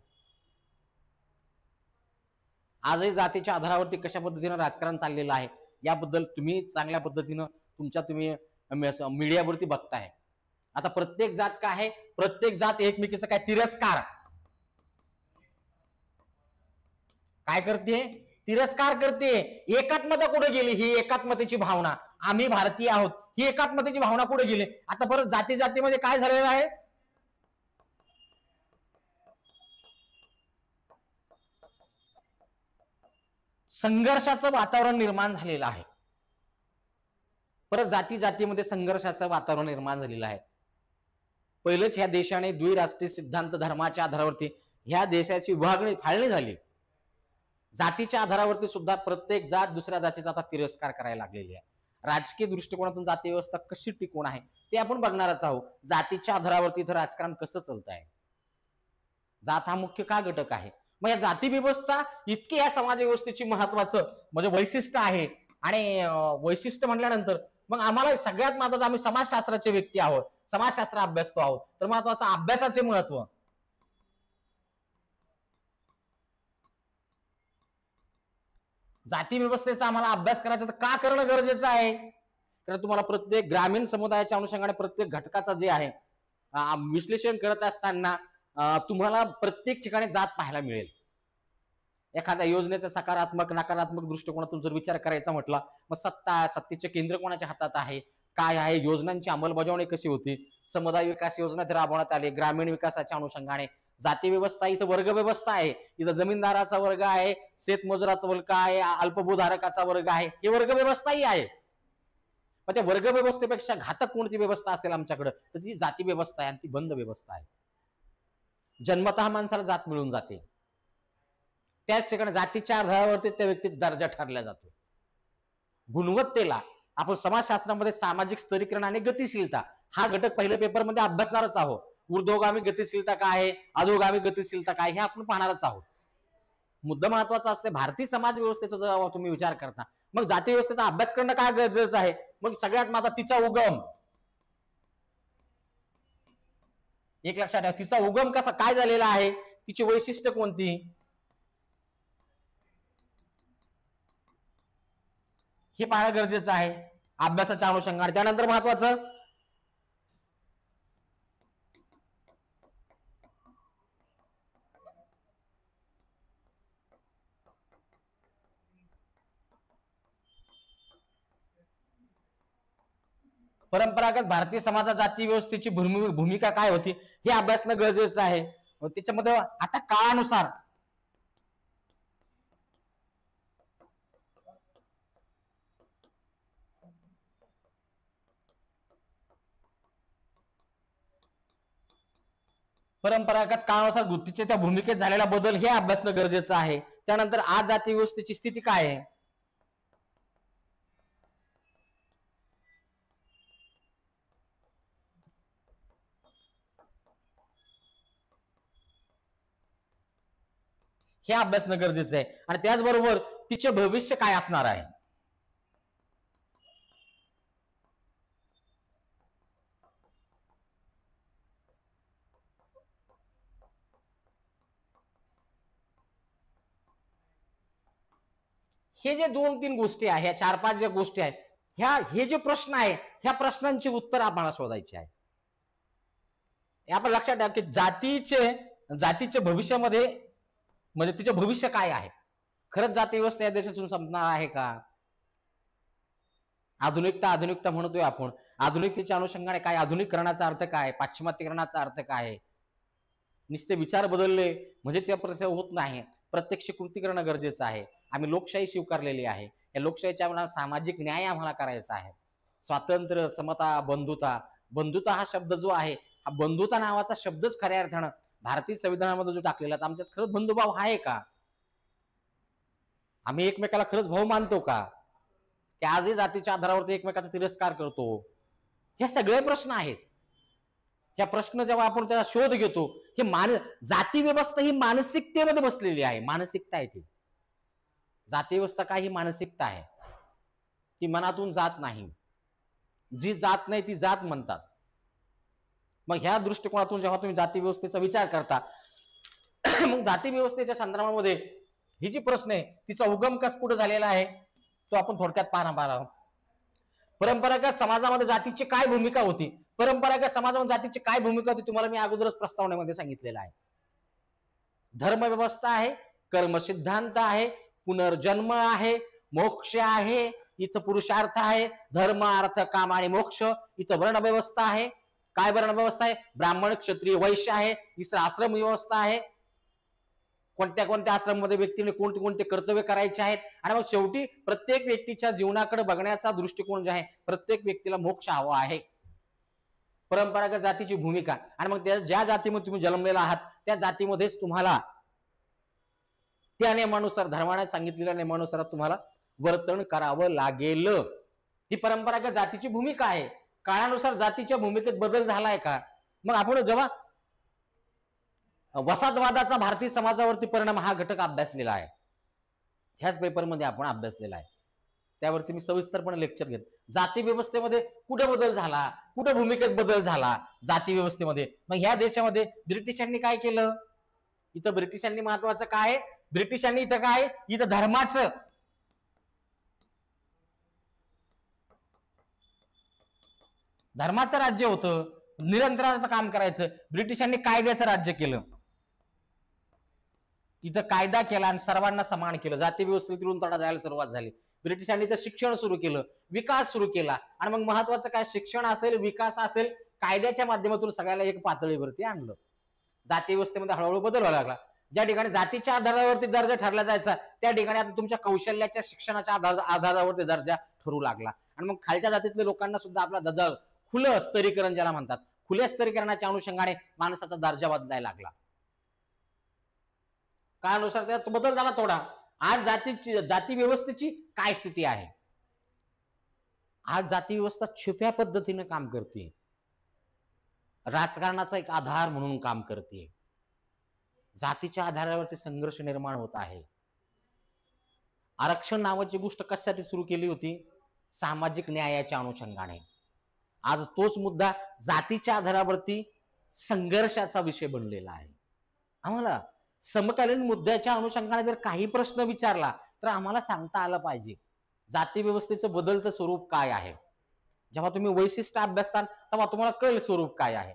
S1: आजही जातीच्या आधारावरती कशा पद्धतीनं राजकारण चाललेलं आहे याबद्दल तुम्ही चांगल्या पद्धतीनं तुम्ही मीडियावरती बघताय. आता प्रत्येक जात काय आहे, प्रत्येक जात एकमेकीचा काय तिरस्कार काय करते, तिरस्कार करते. एकात्मता कुठे गेली, ही एकात्मतेची भावना, आम्ही भारतीय आहोत ही एकात्मतेची भावना कुठे गेली. आता परत जाती जातीमध्ये काय झालेलं आहे, संघर्षाचं वातावरण निर्माण झालेलं आहे. परत जाती जातीमध्ये संघर्षाचं वातावरण निर्माण झालेलं आहे. पहिलेच ह्या देशाने द्विराष्ट्रीय सिद्धांत धर्माच्या आधारावरती ह्या देशाची विभागणी फाळणी झाली. जातीच्या आधारावरती सुद्धा प्रत्येक जात दुसऱ्या जातीचा आता तिरस्कार करायला लागलेली आहे. राजकीय दृष्टिकोनातून जाती व्यवस्था कशी टिकून आहे ते आपण बघणारच आहोत. जातीच्या आधारावरती इथं राजकारण कसं चालत आहे, जात हा मुख्य का घटक आहे. मग या जाती व्यवस्था इतकी या समाज व्यवस्थेची महत्वाचं म्हणजे वैशिष्ट्य आहे. आणि वैशिष्ट्य म्हटल्यानंतर मग आम्हाला सगळ्यात महत्वाचं, आम्ही समाजशास्त्राचे व्यक्ती आहोत, समाजशास्त्र अभ्यासतो आहोत, तर महत्वाचं अभ्यासाचे महत्व. जाती व्यवस्थेचा आम्हाला अभ्यास करायचा तर का करणं गरजेचं आहे, कारण तुम्हाला प्रत्येक ग्रामीण समुदायाच्या अनुषंगाने प्रत्येक घटकाचा जे आहे विश्लेषण करत असताना तुम्हाला प्रत्येक ठिकाणी जात पाहायला मिळेल. एखाद्या योजनेचा सकारात्मक नकारात्मक दृष्टिकोनातून जर विचार करायचा म्हटला, मग सत्तेचे केंद्र कोणाच्या हातात आहे, काय आहे, योजनांची अंमलबजावणी कशी होती, समुदाय विकास योजना राबवण्यात आली, ग्रामीण विकासाच्या अनुषंगाने. जाती व्यवस्था इथं वर्ग व्यवस्था आहे, इथं जमीनदाराचा वर्ग आहे, शेतमजुराचा वर्ग आहे, अल्पभूधारकाचा वर्ग आहे, हे वर्ग व्यवस्थाही आहे. पण त्या वर्ग व्यवस्थेपेक्षा घातक कोणती व्यवस्था असेल आमच्याकडे तर ती जाती व्यवस्था आहे आणि ती बंद व्यवस्था आहे. जन्मतः माणसाला जात मिळून जाते, त्याच ठिकाणी जातीच्या आधारावरती त्या व्यक्तीचा दर्जा ठरला जातो. गुणवत्तेला आपण समाजशास्त्रामध्ये सामाजिक स्तरीकरण आणि गतिशीलता हा घटक पहिल्या पेपरमध्ये अभ्यासणारच आहोत. ऊर्ध्वगामी गतिशीलता काय आहे, अधोगामी गतिशीलता काय, हे आपण पाहणारच आहोत. मुद्दा महत्वाचा असते भारतीय समाज व्यवस्थेचा जेव्हा तुम्ही विचार करता, मग जाती व्यवस्थेचा अभ्यास करणं काय गरजेचं आहे. मग सगळ्यात महत्त्वाचा तिचा उगम, एक लक्षात ठेवा, तिचा उगम कसा काय झालेला आहे, तिची वैशिष्ट्य कोणती, हे पाहणं गरजेचं आहे अभ्यासाच्या अनुषंगाने. त्यानंतर महत्वाचं परंपरागत भारतीय समाजात जाती व्यवस्थेची भूमिका काय होती हे अभ्यासणं गरजेचं आहे. त्याच्यामध्ये आता काळानुसार परंपरागत काळानुसार वृत्तीच्या त्या भूमिकेत झालेला बदल हे अभ्यासणं गरजेचं आहे. त्यानंतर आज जाती व्यवस्थेची स्थिती काय आहे, हे अभ्यासणं गरजेचं आहे. आणि त्याचबरोबर तिचे भविष्य काय असणार आहे. हे जे 2-3 गोष्टी आहेत, ह्या 4-5 ज्या गोष्टी आहेत, हे जे प्रश्न आहे ह्या प्रश्नांची उत्तर आम्हाला शोधायची आहे. आपण लक्षात ठेवा की जातीचे भविष्यामध्ये म्हणजे तिचे भविष्य काय आहे. खरंच जाती व्यवस्था या देशातून संपणार आहे का? आधुनिकता म्हणतोय आपण. आधुनिकतेच्या अनुषंगाने काय, आधुनिकरणाचा अर्थ काय, पाश्चिमात्यकरणाचा अर्थ काय? नुसते विचार बदलले म्हणजे त्या प्रश्न होत नाही. प्रत्यक्ष कृती करणं गरजेचं आहे. आम्ही लोकशाही स्वीकारलेली आहे. या लोकशाहीच्या सामाजिक न्याय आम्हाला करायचा आहे. स्वातंत्र्य, समता, बंधुता हा शब्द जो आहे, हा बंधुता नावाचा शब्दच खऱ्या अर्थानं भारतीय संविधानामध्ये जो टाकलेला, आमच्यात खरंच बंधुभाव आहे का? आम्ही एकमेकाला खरंच भाऊ मानतो का? की आजही जातीच्या आधारावरती एकमेकाचा तिरस्कार करतो? हे सगळे प्रश्न आहेत. ह्या प्रश्न जेव्हा आपण त्याला शोध घेतो, की जाती व्यवस्था ही मानसिकतेमध्ये बसलेली आहे. मानसिकता आहे ती. जाती व्यवस्था काय? ही मानसिकता आहे. ती मनातून जात नाही. जी जात नाही ती जात म्हणतात. मग ह्या दृष्टिकोनातून जेव्हा तुम्ही जाती व्यवस्थेचा विचार करता, मग जाती व्यवस्थेच्या संदर्भामध्ये ही जी प्रश्न आहे तिचा उगम कस कुठे झालेला आहे तो आपण थोडक्यात पाहणार आहोत. परंपरागत समाजामध्ये जातीची काय भूमिका होती? परंपरागत समाजामध्ये जातीची काय भूमिका होती तुम्हाला मी अगोदरच प्रस्तावनेमध्ये सांगितलेलं आहे. धर्मव्यवस्था आहे, कर्मसिद्धांत आहे, पुनर्जन्म आहे, मोक्ष आहे, इथं पुरुषार्थ आहे, धर्म अर्थ काम आणि मोक्ष. इथं वर्णव्यवस्था आहे. काय वर्णव्यवस्था आहे? ब्राह्मण, क्षत्रिय, वैश्य आहे. इथं आश्रम व्यवस्था आहे. कोणत्या कोणत्या आश्रममध्ये व्यक्तीने कोणते कोणते कर्तव्य करायचे आहेत. आणि मग शेवटी प्रत्येक व्यक्तीच्या जीवनाकडे बघण्याचा दृष्टिकोन जो आहे, प्रत्येक व्यक्तीला मोक्ष हवा आहे. परंपरागत जातीची भूमिका. आणि मग ज्या जातीमध्ये तुम्ही जन्मलेला आहात त्या जातीमध्येच तुम्हाला त्या नियमानुसार, धर्माने सांगितलेल्या नियमानुसार तुम्हाला वर्तन करावं लागेल. ही परंपरागत जातीची भूमिका आहे. काळानुसार जातीच्या भूमिकेत बदल झालाय का? मग आपण जेव्हा वसाहतवादाचा भारतीय समाजावरती परिणाम हा घटक अभ्यासलेला आहे, ह्याच पेपरमध्ये आपण अभ्यासलेला आहे. त्यावरती मी सविस्तरपणे लेक्चर घेत. जाती व्यवस्थेमध्ये कुठे बदल झाला, कुठे भूमिकेत बदल झाला जाती व्यवस्थेमध्ये. मग ह्या देशामध्ये ब्रिटिशांनी काय केलं? इथं ब्रिटिशांनी महत्वाचं काय? ब्रिटिशांनी इथं काय? इथं धर्माचं राज्य होतं, निरंतराचं काम करायचं. ब्रिटिशांनी कायद्याचं राज्य केलं. इथं कायदा केला आणि सर्वांना समान केलं. जाती व्यवस्थेतून तडा जायला सुरुवात झाली. ब्रिटिशांनी तर शिक्षण सुरू केलं, विकास सुरू केला. आणि मग महत्वाचं काय? शिक्षण असेल, विकास असेल, कायद्याच्या माध्यमातून सगळ्याला एक पातळीवरती आणलं. जाती व्यवस्थेमध्ये हळूहळू बदल व्हायला लागला. ज्या ठिकाणी जातीच्या आधारावरती दर्जा ठरला जायचा त्या ठिकाणी आता तुमच्या कौशल्याच्या, शिक्षणाच्या आधारावरती दर्जा ठरू लागला. आणि मग खालच्या जातीतल्या लोकांना सुद्धा आपला दर्जा, खुलं स्तरीकरण ज्याला म्हणतात, खुल्या स्तरीकरणाच्या अनुषंगाने माणसाचा दर्जा बदलायला लागला. काळानुसार त्यात बदल झाला थोडा. आज जाती व्यवस्थेची काय स्थिती आहे? आज जाती व्यवस्था छुप्या पद्धतीने काम करते, राजकारणाचा एक आधार म्हणून काम करते. जातीच्या आधारावरती संघर्ष निर्माण होत आहे. आरक्षण नावाची गोष्ट कशासाठी सुरू केली होती? सामाजिक न्यायाच्या अनुषंगाने. आज तोच मुद्दा जातीच्या आधारावरती संघर्षाचा विषय बनलेला आहे. आम्हाला समकालीन मुद्द्याच्या अनुषंगाने जर काही प्रश्न विचारला तर आम्हाला सांगता आलं पाहिजे जाती व्यवस्थेचं बदलतं स्वरूप काय आहे. जेव्हा तुम्ही वैशिष्ट्य अभ्यासता तेव्हा तुम्हाला कळेल स्वरूप काय आहे.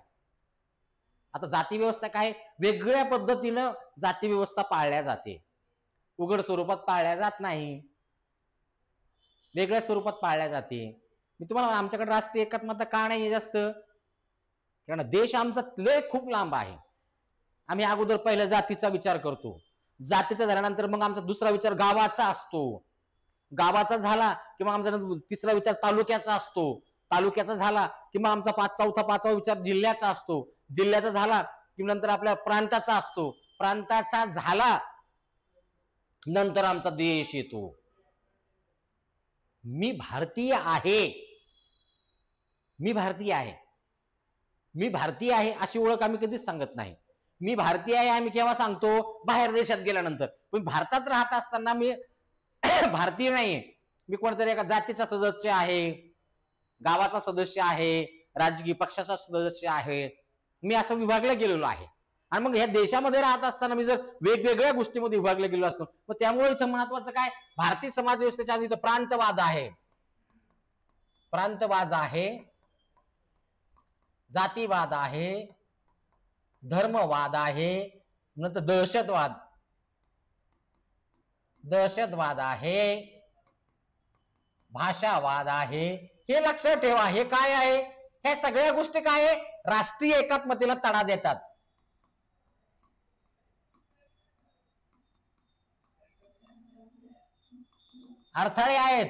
S1: आता जाती व्यवस्था काय? वेगळ्या पद्धतीनं जाती व्यवस्था पाळल्या जाते. उघड स्वरूपात पाळल्या जात नाही, वेगळ्या स्वरूपात पाळल्या जाते. मी तुम्हाला आमच्याकडे राष्ट्रीय एकात्मता का नाही जास्त? कारण देश आमचा लय खूप लांब आहे. आम्ही अगोदर पहिल्या जातीचा विचार करतो, जातीचा झाल्यानंतर मग आमचा दुसरा विचार गावाचा असतो, गावाचा झाला की मग आमचा तिसरा विचार तालुक्याचा असतो, तालुक्याचा झाला की मग आमचा पाचवा विचार जिल्ह्याचा असतो, जिल्ह्याचा झाला की नंतर आपल्या प्रांताचा असतो, प्रांताचा झाला नंतर आमचा देश येतो. मी भारतीय आहे, मी भारतीय आहे, मी भारतीय आहे अशी ओळख आम्ही कधीच सांगत नाही. मी भारतीय आहे आम्ही केव्हा सांगतो? बाहेर देशात गेल्यानंतर. पण भारतात राहत असताना मी भारतीय नाहीये. मी कोणतरी एका जातीचा सदस्य आहे, गावाचा सदस्य आहे, राजकीय पक्षाचा सदस्य आहे. मी असं विभागलं गेलेलो आहे. आणि मग ह्या देशामध्ये राहत असताना मी जर वेगवेगळ्या गोष्टीमध्ये विभागले गेलो असतो, मग त्यामुळे इथं महत्वाचं काय? भारतीय समाज व्यवस्थेच्या आधी इथं प्रांतवाद आहे. प्रांतवाद आहे, जातीवाद आहे, धर्मवाद आहे, नंतर दहशतवाद आहे, भाषावाद आहे. हे लक्षात ठेवा. हे काय आहे? हे सगळ्या गोष्टी काय आहे? राष्ट्रीय एकात्मतेला तडा देतात. अडथळे आहेत.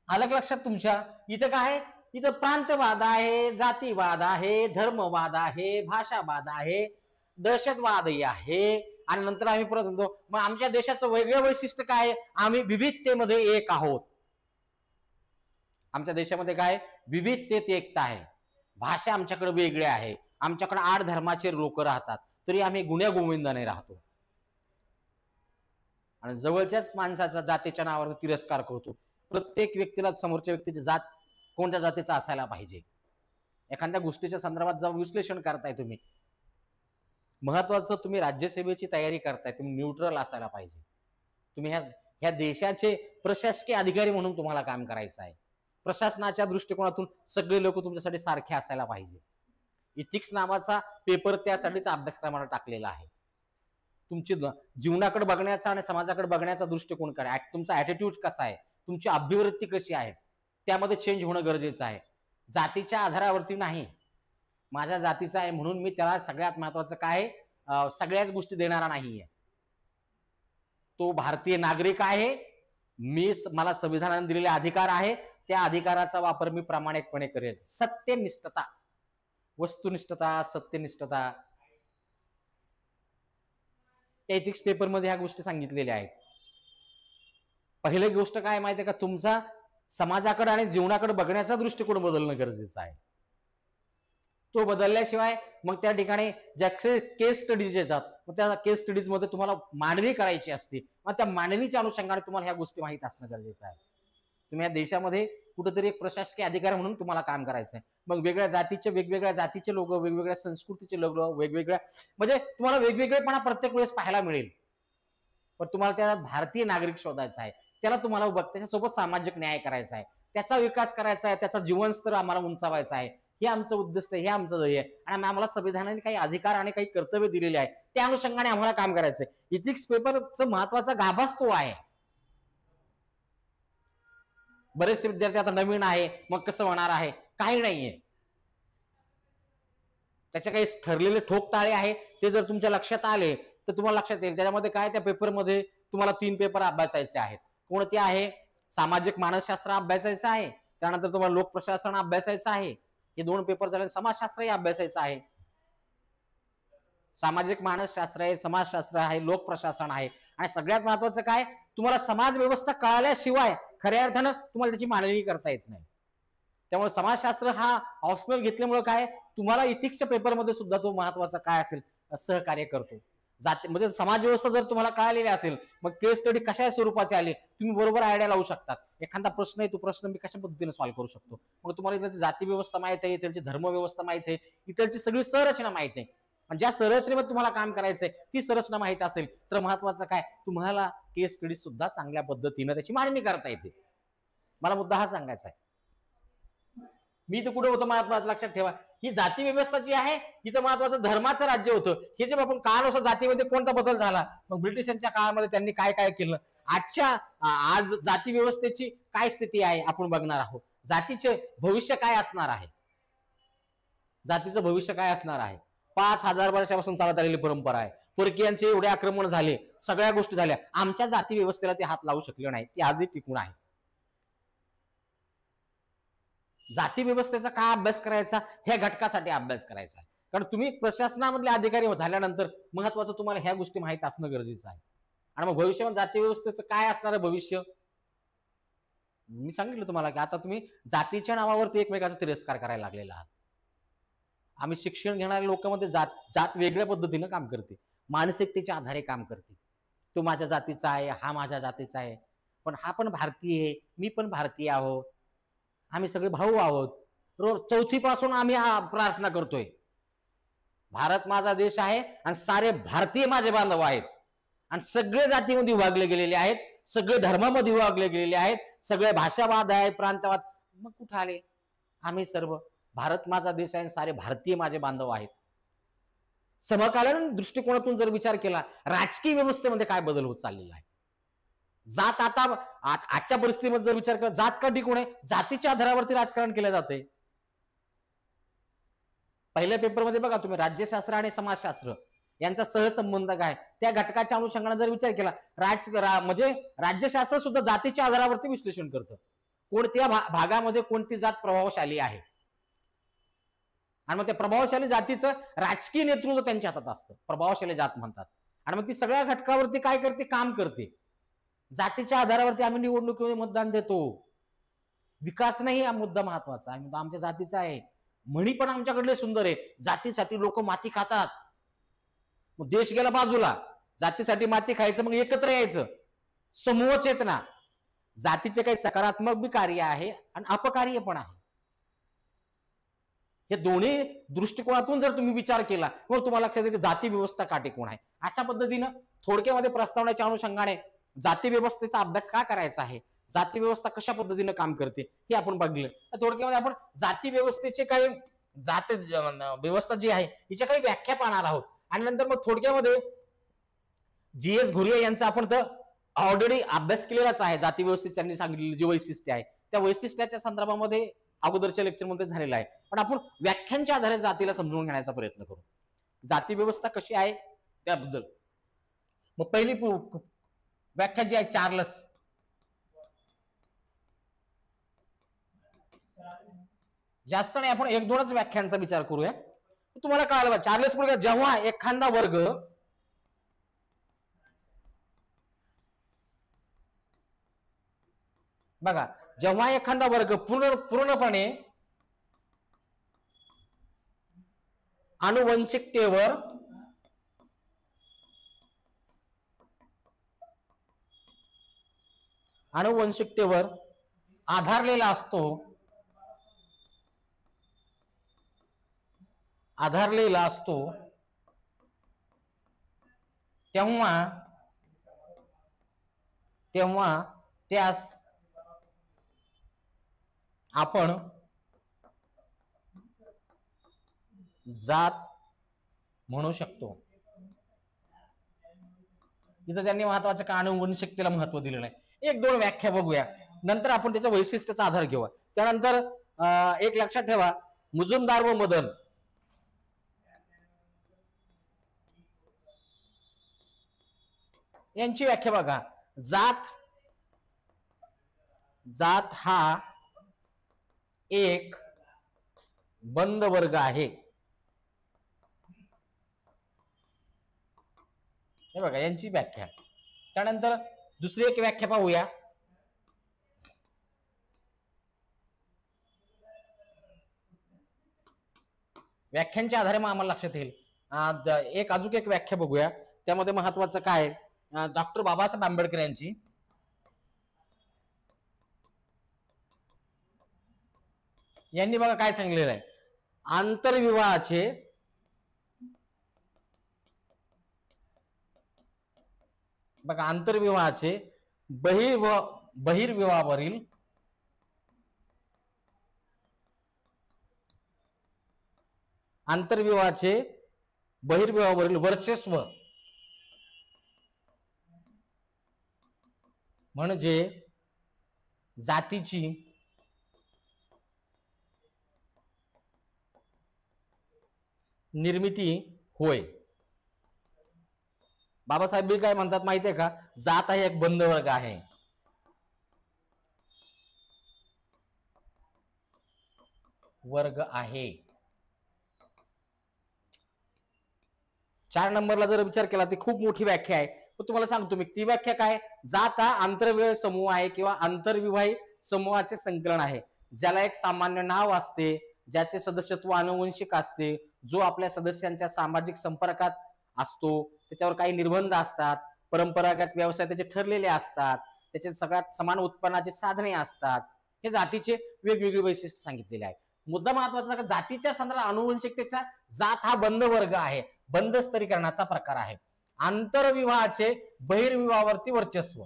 S1: अलग लक्षात तुमच्या. इथं काय? इथं प्रांतवाद आहे, जातीवाद आहे, धर्मवाद आहे, भाषावाद आहे, दहशतवादही आहे. आणि नंतर आम्ही परत म्हणतो मग आमच्या देशाचं वेगळं वैशिष्ट्य काय? आम्ही विविधतेमध्ये एक आहोत. आमच्या देशामध्ये काय? विविधतेत एकता आहे. भाषा आमच्याकडे वेगळी आहे, आमच्याकडे 8 धर्माचे लोक राहतात, तरी आम्ही गुण्यागोविंदाने राहतो. आणि जवळच्याच माणसाचा जातीच्या नावावर तिरस्कार करतो. प्रत्येक व्यक्तीला समोरच्या व्यक्तीची जात कोणत्या जातीचा असायला पाहिजे. एखाद्या गोष्टीच्या संदर्भात जेव्हा विश्लेषण करताय तुम्ही, महत्वाचं तुम्ही राज्यसेवेची तयारी करताय, तुम्ही न्यूट्रल असायला पाहिजे. तुम्ही ह्या देशाचे प्रशासकीय अधिकारी म्हणून तुम्हाला काम करायचं आहे. प्रशासनाच्या दृष्टिकोनातून सगळे लोक तुमच्यासाठी सारखे असायला पाहिजे. इथिक्स नावाचा पेपर त्यासाठीच अभ्यासक्रमाला टाकलेला आहे. तुमची जीवनाकडे बघण्याचा आणि समाजाकडे बघण्याचा दृष्टिकोन काय, तुमचा ऍटिट्यूड कसा आहे, तुमची अभिवृत्ती कशी आहे, त्यामध्ये चेंज होणं गरजेचं आहे. जातीच्या आधारावरती नाही. माझ्या जातीचा आहे म्हणून मी त्याला सगळ्यात महत्वाचं काय सगळ्याच गोष्टी देणारा नाहीये. तो भारतीय नागरिक आहे. मला संविधानाने दिलेले अधिकार आहे, त्या अधिकाराचा वापर मी प्रामाणिकपणे करेल. सत्यनिष्ठता, वस्तुनिष्ठता, सत्यनिष्ठता, एथिक्स पेपर मध्ये ह्या गोष्टी सांगितलेल्या आहेत. पहिली गोष्ट काय माहितीये का? तुमचा समाजाकडे आणि जीवनाकडे बघण्याचा दृष्टिकोन बदलणं गरजेचं आहे. तो बदलल्याशिवाय मग त्या ठिकाणी ज्या केस स्टडीज येतात, मग त्या केस स्टडीज मध्ये तुम्हाला मांडणी करायची असते, मग त्या मांडणीच्या अनुषंगाने तुम्हाला ह्या गोष्टी माहित असणं गरजेचं आहे. तुम्ही या देशामध्ये कुठेतरी एक प्रशासकीय अधिकारी म्हणून तुम्हाला काम करायचं आहे. मग वेगवेगळ्या जातीचे लोक, वेगवेगळ्या संस्कृतीचे लोक, वेगवेगळ्या म्हणजे तुम्हाला वेगवेगळेपणा प्रत्येक वेळेस पाहायला मिळेल. पण तुम्हाला त्याला भारतीय नागरिक शोधायचा आहे, त्याला तुम्हाला त्याच्यासोबत सामाजिक न्याय करायचा आहे, त्याचा विकास करायचा आहे, त्याचा जीवनस्तर आम्हाला उंचावायचा आहे. हे आमचं उद्दिष्ट आहे, हे आमचं ध्येय आहे. आणि आम्हाला संविधानाने काही अधिकार आणि काही कर्तव्य दिलेले आहे, त्या अनुषंगाने आम्हाला काम करायचंय. इथिक्स पेपरचा महत्वाचा गाभाच तो आहे. बरेचसे विद्यार्थी आता नवीन आहे, मग कसं होणार आहे? काही नाहीये. त्याचे काही ठरलेले ठोक ताळे आहे, ते जर तुमच्या लक्षात आले तर तुम्हाला लक्षात येईल. त्याच्यामध्ये काय, त्या पेपरमध्ये तुम्हाला 3 पेपर अभ्यासायचे आहेत. कोणते आहे? सामाजिक मानसशास्त्र अभ्यासायचं आहे, त्यानंतर तुम्हाला लोक प्रशासन अभ्यासायचं आहे, हे 2 पेपर झाले. समाजशास्त्रही अभ्यासायचं आहे. सामाजिक मानसशास्त्र आहे, समाजशास्त्र आहे, लोक प्रशासन आहे. आणि सगळ्यात महत्वाचं काय, तुम्हाला समाज व्यवस्था कळाल्याशिवाय खऱ्या अर्थानं तुम्हाला त्याची मांडणी करता येत नाही. त्यामुळे समाजशास्त्र हा ऑप्शनल घेतल्यामुळे काय, तुम्हाला इथिक्सच्या पेपरमध्ये सुद्धा तो महत्वाचा काय असेल सहकार्य करतो. म्हणजे समाज व्यवस्था जर तुम्हाला कळालेली असेल, मग केस स्टडी कशा स्वरूपाचे आले तुम्ही बरोबर आयडिया लावू शकतात. एखादा प्रश्न आहे, तो प्रश्न मी कशा पद्धतीने सॉल्व्ह करू शकतो. मग तुम्हाला इथली जाती व्यवस्था माहित आहे, इथलची धर्म व्यवस्था माहित आहे, इथलची सगळी संरचना माहित आहे. आणि ज्या संरचनेमध्ये तुम्हाला काम करायचंय ती संरचना माहित असेल तर महत्वाचं काय, तुम्हाला केस स्टडी सुद्धा चांगल्या पद्धतीने त्याची मांडणी करता येते. मला मुद्दा हा सांगायचा आहे. मी तर कुठे होतो महत्वाचं लक्षात ठेवा. ही जाती व्यवस्था जी आहे, इथं महत्वाचं धर्माचं राज्य होतं. हे जे आपण काळानुसार जातीमध्ये कोणता बदल झाला, मग ब्रिटिशांच्या काळामध्ये त्यांनी काय काय केलं, आज जाती व्यवस्थेची काय स्थिती आहे आपण बघणार आहोत. जातीचे भविष्य काय असणार आहे, जातीचं भविष्य काय असणार आहे. 5000 वर्षापासून चालत आलेली परंपरा आहे. परकीयांचे एवढे आक्रमण झाले, सगळ्या गोष्टी झाल्या, आमच्या जाती व्यवस्थेला ते हात लावू शकले नाही, ती आजही टिकून आहे. जाती व्यवस्थेचा काय अभ्यास करायचा, ह्या घटकासाठी अभ्यास करायचा आहे. कारण तुम्ही प्रशासनामधले अधिकारी झाल्यानंतर महत्वाचं तुम्हाला ह्या गोष्टी माहित असणं गरजेचं आहे. आणि मग भविष्यामध्ये जाती व्यवस्थेचं काय असणार भविष्य, मी सांगितलं तुम्हाला की आता तुम्ही जातीच्या नावावरती एकमेकाचा तिरस्कार करायला लागलेला आहात. आम्ही शिक्षण घेणाऱ्या लोकांमध्ये जात वेगळ्या पद्धतीनं काम करते, मानसिकतेच्या आधारे काम करते. तो माझ्या जातीचा आहे, हा माझ्या जातीचा आहे, पण हा पण भारतीय आहे, मी पण भारतीय आहोत, आम्ही सगळे भाऊ आहोत. रोज 4थी पासून आम्ही प्रार्थना करतोय, भारत माझा देश आहे आणि सारे भारतीय माझे बांधव आहेत आणि सगळे जातीमध्ये विभागले गेलेले आहेत. सगळे धर्मामध्ये विभागले गेलेले आहेत, सगळे भाषावाद आहे, प्रांतवाद. मग कुठे आले? आम्ही सर्व भारत माझा देश आहे, सारे भारतीय माझे बांधव आहेत. समकालीन दृष्टिकोनातून जर विचार केला, राजकीय व्यवस्थेमध्ये काय बदल होत चाललेला आहे. जात आता आजच्या परिस्थितीमध्ये जर विचार केला, जात का टिकून आहे? जातीच्या आधारावरती राजकारण केलं जाते. पहिल्या पेपरमध्ये बघा तुम्ही, राज्यशास्त्र आणि समाजशास्त्र यांचा सहसंबंध काय, त्या घटकाच्या अनुषंगाने जर विचार केला, म्हणजे राज्यशास्त्र सुद्धा जातीच्या आधारावरती विश्लेषण करतं. कोणत्या भागामध्ये कोणती जात प्रभावशाली आहे, आणि मग त्या प्रभावशाली जातीचं राजकीय नेतृत्व त्यांच्या हातात असतं, प्रभावशाली जात म्हणतात. आणि मग ती सगळ्या घटकावरती काय करते? काम करते. जातीच्या आधारावरती आम्ही निवडणुकीमध्ये मतदान देतो. विकास नाही हा मुद्दा महत्वाचा आहे, मुद्दा आमच्या जातीचा आहे. म्हणी पण आमच्याकडले सुंदर आहे, जातीसाठी लोक माती खातात. मग देश गेला बाजूला, जातीसाठी माती खायचं, मग एकत्र यायचं, समूह चेतना. जातीचे काही सकारात्मक बी कार्य आहे आणि अपकार्य पण आहे. हे दोन्ही दृष्टिकोनातून जर तुम्ही विचार केला, मग तुम्हाला लक्षात येईल जाती व्यवस्था काटेकोर आहे. अशा पद्धतीनं थोडक्यामध्ये प्रस्तावनेच्या अनुषंगाने जाती व्यवस्थेचा अभ्यास का करायचा आहे, जाती व्यवस्था कशा पद्धतीनं काम करते हे आपण बघितलं. थोडक्यामध्ये आपण जाती व्यवस्थेचे काही जाती व्यवस्था जी आहे हिच्या काही व्याख्या पाहणार आहोत. आणि नंतर मग थोडक्यामध्ये जी.एस. घुरिया यांचा आपण तर ऑलरेडी अभ्यास केलेलाच आहे. जाती व्यवस्थेची त्यांनी सांगितलेली जी वैशिष्ट्य आहे, त्या वैशिष्ट्याच्या संदर्भामध्ये अगोदरच्या लेक्चरमध्ये झालेला आहे. पण आपण व्याख्यांच्या आधारे जातीला समजून घेण्याचा प्रयत्न करू, जाती व्यवस्था कशी आहे त्याबद्दल. मग पहिली व्याख्या जी आहे, चार्ल्स, जास्त नाही आपण एक दोनच व्याख्यांचा विचार करूया, तुम्हाला कळालं. चार्ल्स कुलर, जेव्हा एखादा वर्ग बघा, जेव्हा एखादा वर्ग पूर्णपणे आनुवंशिकतेवर आधारलेला असतो, तेव्हा त्यास आपण जात म्हणू शकतो. इथं त्यांनी महत्वाचं का आनुवंशिकतेला महत्व दिलेलं आहे. एक दोन व्याख्या बघूया, नंतर आपण त्याच्या वैशिष्ट्याचा आधार घेऊ. त्यानंतर एक लक्षात ठेवा, मुजुमदार व मदन यांची व्याख्या बघा. जात हा एक बंद वर्ग आहे. हे बघा यांची व्याख्या. त्यानंतर दुसरी एक व्याख्या पाहूया. व्याख्यांच्या आधारे मग आम्हाला लक्षात येईल. अजून एक व्याख्या बघूया, त्यामध्ये महत्वाचं काय, डॉक्टर बाबासाहेब आंबेडकर यांची. यांनी बघा काय सांगितलेलं आहे, आंतरविवाहाचे बहिर्विवाहावरील वर्चस्व म्हणजे जातीची निर्मिती होय. बाबासाहेब बी काय म्हणतात माहितीये का, जात हा एक बंद वर्ग आहे. चार नंबरला जर विचार केला ती खूप मोठी व्याख्या आहे, पण तुम्हाला सांगतो मी ती व्याख्या काय. जात हा आंतरविवाही समूह आहे किंवा आंतरविवाही समूहाचे संकलन आहे, ज्याला एक सामान्य नाव असते, ज्याचे सदस्यत्व आनुवंशिक असते, जो आपल्या सदस्यांच्या सामाजिक संपर्कात असतो, त्याच्यावर काही निर्बंध असतात, परंपरागत व्यवसाय त्याचे ठरलेले असतात, त्याचे सगळ्यात समान उत्पन्नाचे साधने असतात. हे जातीचे वेगवेगळे वैशिष्ट्य सांगितलेले आहे. मुद्दा महत्वाचा, जातीच्या संदर्भात आनुवंशिकतेचा जात हा बंद वर्ग आहे, बंद स्तरीकरणाचा प्रकार आहे. आंतरविवाहाचे बहिर्विवाहावरती वर्चस्व,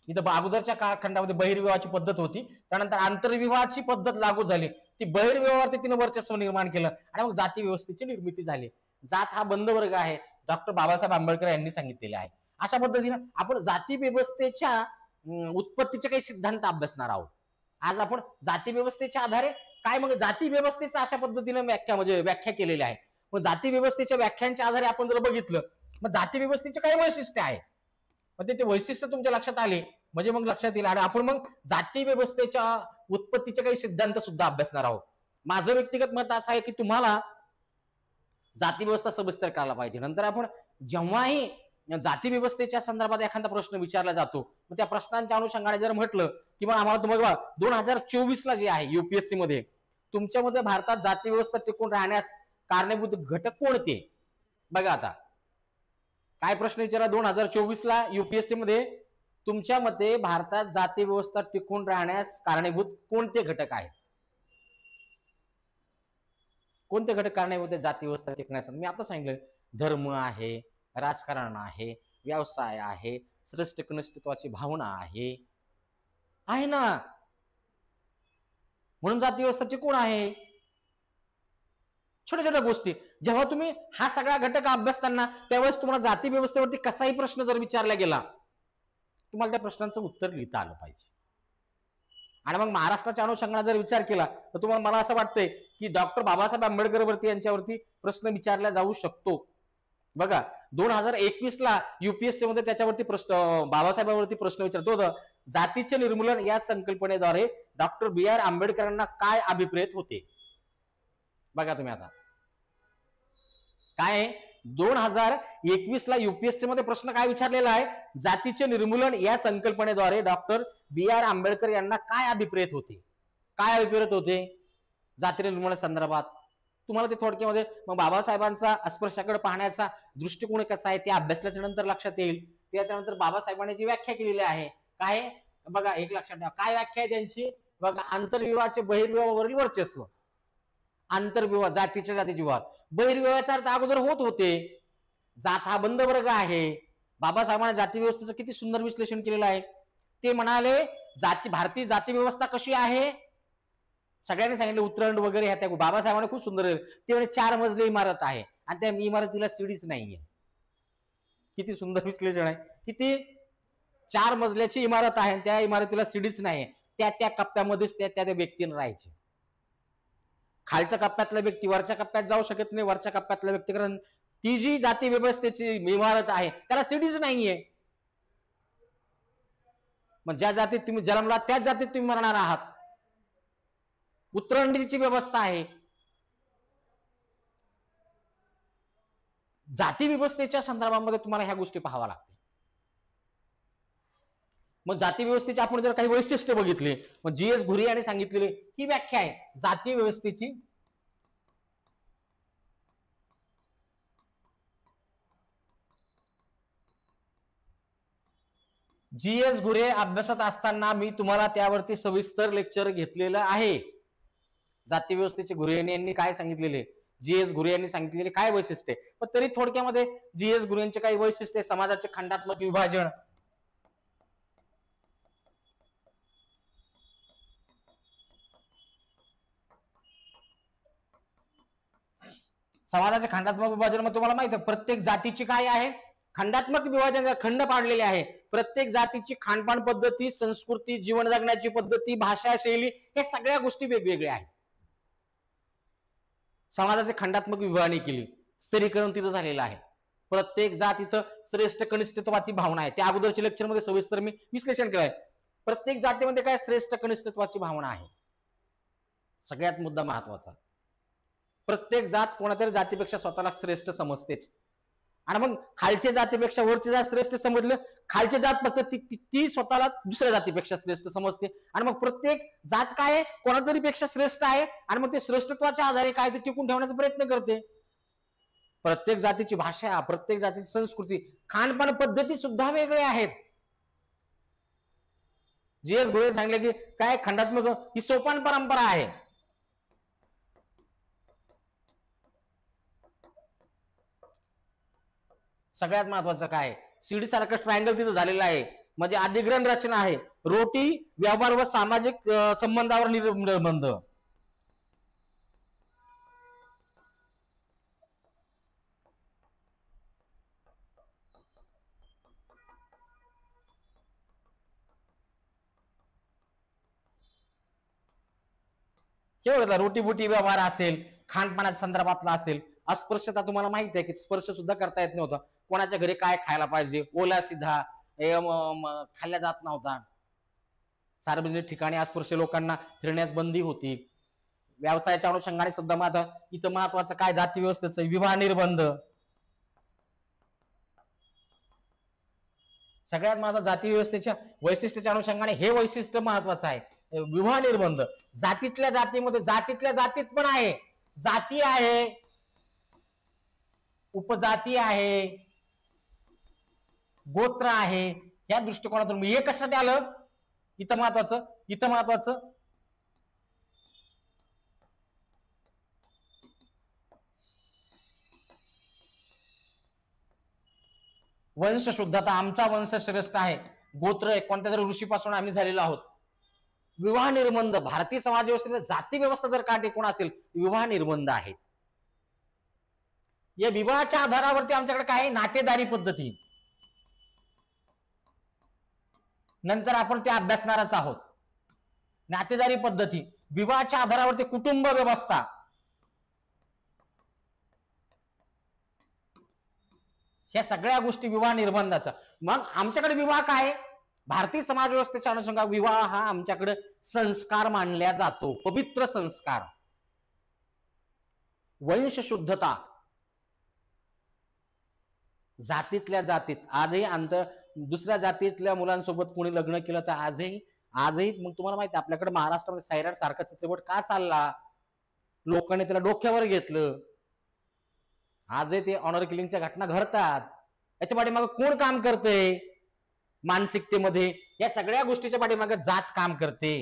S1: इथं अगोदरच्या कालखंडामध्ये बहिर्विवाहाची पद्धत होती, त्यानंतर आंतरविवाहाची पद्धत लागू झाली. ती बहिर्विवाहावरती तिने वर्चस्व निर्माण केलं आणि मग जाती व्यवस्थेची निर्मिती झाली. जात हा बंद वर्ग आहे, डॉक्टर बाबासाहेब आंबेडकर यांनी सांगितलेले आहे. अशा पद्धतीने आपण जाती व्यवस्थेच्या उत्पत्तीचे काही सिद्धांत अभ्यासणार आहोत. आज आपण जाती व्यवस्थेच्या आधारे काय, मग जाती व्यवस्थेचा अशा पद्धतीने व्याख्या केलेली आहे. मग जाती व्यवस्थेच्या व्याख्यांच्या आधारे आपण जर बघितलं, मग जाती व्यवस्थेचे काही वैशिष्ट्य आहे, मग ते वैशिष्ट्य तुमच्या लक्षात आले म्हणजे मग लक्षात येईल आणि आपण मग जाती व्यवस्थेच्या उत्पत्तीचे काही सिद्धांत सुद्धा अभ्यासणार आहोत. माझं व्यक्तिगत मत असं आहे की तुम्हाला जाती व्यवस्था सविस्तर करायला पाहिजे. नंतर आपण जेव्हाही जाती व्यवस्थेच्या संदर्भात एखादा प्रश्न विचारला जातो, मग त्या प्रश्नांच्या अनुषंगाने जर म्हटलं की मग आम्हाला तुम्हाला 2024 ला जे आहे युपीएससी मध्ये तुमच्यामध्ये भारतात जाती व्यवस्था टिकून राहण्यास कारणीभूत घटक कोणते, बघा आता काय प्रश्न विचारा. 2024 ला युपीएससी मध्ये तुमच्या मते भारतात जाती व्यवस्था टिकून राहण्यास कारणीभूत कोणते घटक आहेत? कोणते घटक कारणीभूत आहे जाती व्यवस्था टिकण्यासाठी? मी आता सांगितलं, धर्म आहे, राजकारण आहे, व्यवसाय आहे, श्रेष्ठ कनिष्ठत्वाची भावना आहे ना, म्हणून जाती व्यवस्था टिकून आहे. छोट्या छोट्या गोष्टी जेव्हा तुम्ही हा सगळा घटक अभ्यासताना त्यावेळेस तुम्हाला जाती व्यवस्थेवरती कसाही प्रश्न जर विचारला गेला, तुम्हाला त्या प्रश्नांचं उत्तर लिहिता आलं पाहिजे. आणि मग महाराष्ट्राच्या अनुषंगाने जर विचार केला तर तुम्हाला, मला असं वाटतंय की डॉक्टर बाबासाहेब आंबेडकर वरती यांच्यावरती प्रश्न विचारला जाऊ शकतो. बघा 2021 ला युपीएससी मध्ये त्याच्यावरती प्रश्न, बाबासाहेबांवरती प्रश्न विचारतो, जातीचे निर्मूलन या संकल्पनेद्वारे डॉक्टर बी आर आंबेडकरांना काय अभिप्रेत होते? बघा तुम्ही आता काय 2021 ला युपीएससी मध्ये प्रश्न काय विचारलेला आहे, जातीचे निर्मूलन या संकल्पनेद्वारे डॉक्टर बी आर आंबेडकर यांना काय अभिप्रेत होते? काय अभिप्रेत होते जाती निर्मूलन संदर्भात? तुम्हाला ते थोडक्यामध्ये मग बाबासाहेबांचा अस्पृश्याकडे पाहण्याचा दृष्टिकोन कसा आहे ते अभ्यासल्याच्या नंतर लक्षात येईल. त्यानंतर बाबासाहेबांनी जी व्याख्या केलेली आहे काय, बघा एक लक्षात ठेवा काय व्याख्या आहे त्यांची. बघा, आंतरविवाहाचे बहिर्विवाहावरील वर्चस्व. आंतरविवाह जातीच्या जातीचे विवाह, बहिर्विवाहाचा अर्थ अगोदर होत होते. जात हा बंद वर्ग आहे. बाबासाहेबांनी जाती व्यवस्थेचं किती सुंदर विश्लेषण केलेलं आहे. ते म्हणाले भारतीय जाती व्यवस्था कशी आहे, सगळ्यांनी सांगितलं उतरंड वगैरे ह्या त्या बाबासाहेबांनी खूप सुंदर ते म्हणजे 4 मजली इमारत आहे आणि त्या इमारतीला सीडीच नाहीये. किती सुंदर विश्लेषण आहे. किती 4 मजल्याची इमारत आहे, त्या इमारतीला सीडीच नाही. त्या कप्प्यामध्येच त्या व्यक्तीने राहायचे. खालच्या कप्प्यातला व्यक्ती वरच्या कप्प्यात जाऊ शकत नाही, वरच्या कप्प्यातला व्यक्ती, कारण ती जी जाती व्यवस्थेची इमारत आहे त्याला सीडीच नाहीये. मग ज्या जातीत तुम्ही जन्मला त्याच जातीत तुम्ही मरणार आहात. उतरंडीची व्यवस्था आहे. जाती व्यवस्थेच्या संदर्भामध्ये तुम्हाला ह्या गोष्टी पाहाव्या लागतील. मग जाती व्यवस्थेची आपण जर काही वैशिष्ट्य बघितले, मग जी.एस. घुरे यांनी सांगितलेली ही व्याख्या आहे जाती व्यवस्थेची. जी.एस. घुरे अभ्यासात असताना मी तुम्हाला त्यावरती सविस्तर लेक्चर घेतलेलं आहे. जाती व्यवस्थेचे घुरे यांनी काय सांगितलेले, जी.एस. घुरे यांनी सांगितलेले काय वैशिष्ट्य, पण तरी थोडक्यामध्ये जी.एस. घुरे यांचे काही वैशिष्ट्य, समाजाचे खंडात्मक विभाजन, समाजाचे खंडात्मक विभाजन. मग तुम्हाला माहिती आहे प्रत्येक जातीची काय आहे, खंडात्मक विभाजन, खंड पाडलेले आहे. प्रत्येक जातीची खानपान पद्धती, संस्कृती, जीवन जगण्याची पद्धती, भाषा शैली, हे सगळ्या गोष्टी वेगवेगळ्या आहेत. समाजाचे खंडात्मक विभागणी केली, स्तरीकरण तिथं झालेलं आहे. प्रत्येक जात इथं श्रेष्ठ कनिष्ठत्वाची भावना आहे. त्या अगोदरच्या लेक्चरमध्ये सविस्तर मी विश्लेषण केलंय. प्रत्येक जातीमध्ये काय श्रेष्ठ कनिष्ठत्वाची भावना आहे. सगळ्यात मुद्दा महत्वाचा, प्रत्येक जात कोणातरी जातीपेक्षा स्वतःला श्रेष्ठ समजतेच. आणि मग खालच्या जातीपेक्षा वरचे जात श्रेष्ठ समजलं, खालच्या जात फक्त ती स्वतःला दुसऱ्या जातीपेक्षा श्रेष्ठ समजते. आणि मग प्रत्येक जात काय आहे, कोणातरी पेक्षा श्रेष्ठ आहे आणि मग ते श्रेष्ठत्वाच्या आधारे काय ते टिकून ठेवण्याचा प्रयत्न करते. प्रत्येक जातीची भाषा, प्रत्येक जातीची संस्कृती, खानपान पद्धती सुद्धा वेगळ्या आहेत. जी.एस. घुरे सांगले की काय खंडात्मक ही सोपान परंपरा आहे. सगळ्यात महत्वाचं काय, सीडी सारखं ट्रायंगल तिथं झालेलं आहे. म्हणजे अधिग्रहण रचना आहे. रोटी व्यवहार व सामाजिक संबंधावर निर्बंध. केवळ रोटीबुटी व्यवहार असेल, खानपानाच्या संदर्भातला असेल. अस्पृश्यता तुम्हाला माहिती आहे की स्पर्श सुद्धा करता येत नव्हता. कोणाच्या घरी काय खायला पाहिजे, ओला सिधा खाल्ल्या जात नव्हता. सार्वजनिक ठिकाणी अस्पृश्य लोकांना फिरण्यास बंदी होती. व्यवसायाच्या अनुषंगाने सुद्धा माझा इथं महत्वाचं काय, जाती व्यवस्थेचं विवाह निर्बंध. सगळ्यात माझा जाती व्यवस्थेच्या वैशिष्ट्याच्या अनुषंगाने हे वैशिष्ट्य महत्वाचं आहे, विवाह निर्बंध. जातीतल्या जातीमध्ये जातीतल्या जातीत पण आहे, जाती आहे, उपजाती आहे, गोत्र आहे. या दृष्टिकोनातून हे कशासाठी आलं, इथं महत्वाचं वंश शुद्धता. आमचा वंश श्रेष्ठ आहे, गोत्र कोणत्या तरी ऋषीपासून आम्ही झालेलो आहोत. विवाह निर्बंध. भारतीय समाज व्यवस्थेत जाती व्यवस्था जर का टिकून असेल, विवाह निर्बंध आहे. या विवाहाच्या आधारावरती आमच्याकडे काय, नातेदारी पद्धती. नंतर आपण ते अभ्यासणारच आहोत. नातेदारी पद्धती, विवाहाच्या आधारावरती कुटुंब व्यवस्था. ह्या सगळ्या गोष्टी विवाह निर्बंधाचा. मग आमच्याकडे विवाह काय, भारतीय समाज व्यवस्थेच्या अनुषंगाने विवाह हा आमच्याकडे संस्कार मानला जातो, पवित्र संस्कार. वंश शुद्धता. जातीतल्या जातीत आजही दुसऱ्या जातीतल्या मुलांसोबत कोणी लग्न केलं तर आजही मग तुम्हाला माहिती आपल्याकडे महाराष्ट्रामध्ये सैराट सारखा चित्रपट का चालला, लोकांनी त्याला डोक्यावर घेतलं. आजही ते ऑनर किलिंगच्या घटना घडतात. याच्या पाठीमागे कोण काम करते, मानसिकतेमध्ये या सगळ्या गोष्टीच्या पाठीमागे जात काम करते.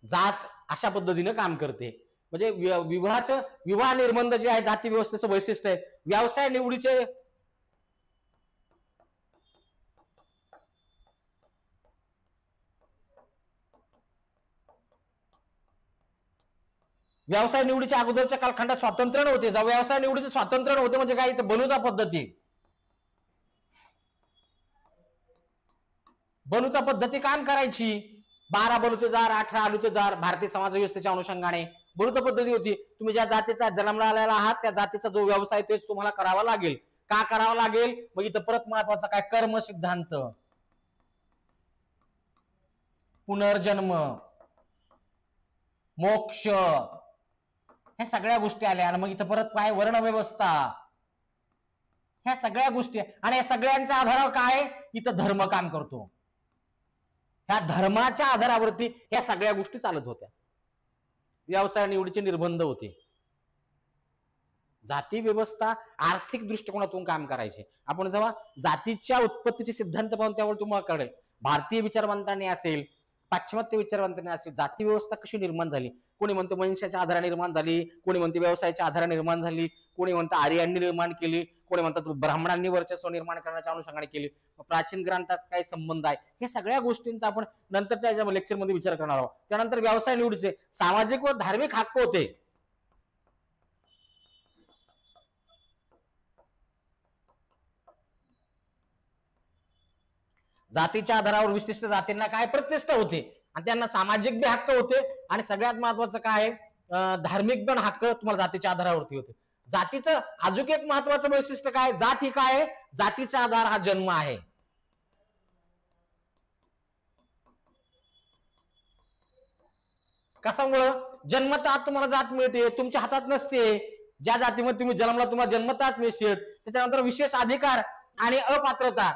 S1: जात अशा पद्धतीने काम करते. म्हणजे विवाह निर्बंध जे आहे जाती व्यवस्थेचं वैशिष्ट्य आहे. व्यवसाय निवडीचे व्यवसाय निवडीच्या अगोदरच्या कालखंडात स्वातंत्र्य नव्हते. व्यवसाय निवडीचे स्वातंत्र्य नव्हते म्हणजे काय, बलुता पद्धती काम करायची. 12 बलुतेदार 18 आलुतेदार भारतीय समाज व्यवस्थेच्या अनुषंगाने बलुता पद्धती होती. तुम्ही ज्या जातीचा जन्मला आलेला आहात त्या जातीचा जो व्यवसाय तेच तुम्हाला करावा लागेल. का करावा लागेल, मग इथं परत महत्वाचा काय, कर्म सिद्धांत, पुनर्जन्म, मोक्ष, ह्या सगळ्या गोष्टी आल्या. आणि मग इथं परत काय, वर्ण व्यवस्था, ह्या सगळ्या गोष्टी. आणि या सगळ्यांच्या आधारावर काय, इथं धर्म काम करतो. ह्या धर्माच्या आधारावरती ह्या सगळ्या गोष्टी चालत होत्या. व्यवसाय निवडीचे निर्बंध होते. जाती व्यवस्था आर्थिक दृष्टिकोनातून काम करायचे. आपण जेव्हा जातीच्या उत्पत्तीचे सिद्धांत पाहून त्यावर तुम्हाला कळेल. भारतीय विचारवंतांनी असेल, पाश्चिमात्य विचारवंतांनी असेल, जाती व्यवस्था कशी निर्माण झाली. कोणी म्हणते वंशाच्या आधाराने निर्माण झाली, कोणी म्हणते व्यवसायाच्या आधाराने निर्माण झाली, कोणी म्हणतं आर्यांनी निर्माण केली, कोणी म्हणतात ब्राह्मणांनी वर्चस्व निर्माण करण्याच्या अनुषंगाने केली. प्राचीन ग्रंथाचा काय संबंध आहे, हे सगळ्या गोष्टींचा आपण नंतरच्या लेक्चरमध्ये विचार करणार आहोत. त्यानंतर व्यवसाय निवडीचे सामाजिक व धार्मिक हक्क होते. जातीच्या आधारावर विशिष्ट जातींना काय प्रतिष्ठा होते आणि त्यांना सामाजिक बी हक्क होते. आणि सगळ्यात महत्वाचं काय, धार्मिक पण हक्क तुम्हाला जातीच्या आधारावरती होते. जातीचं अजून एक महत्वाचं वैशिष्ट्य काय, जात ही काय, जातीचा आधार हा जन्म आहे. कशामुळं, जन्मतः तुम्हाला जात मिळते, तुमच्या हातात नसते. ज्या जातीमध्ये तुम्ही जन्मला तुम्हाला जन्मताच मिळते. त्याच्यानंतर विशेष अधिकार आणि अपात्रता.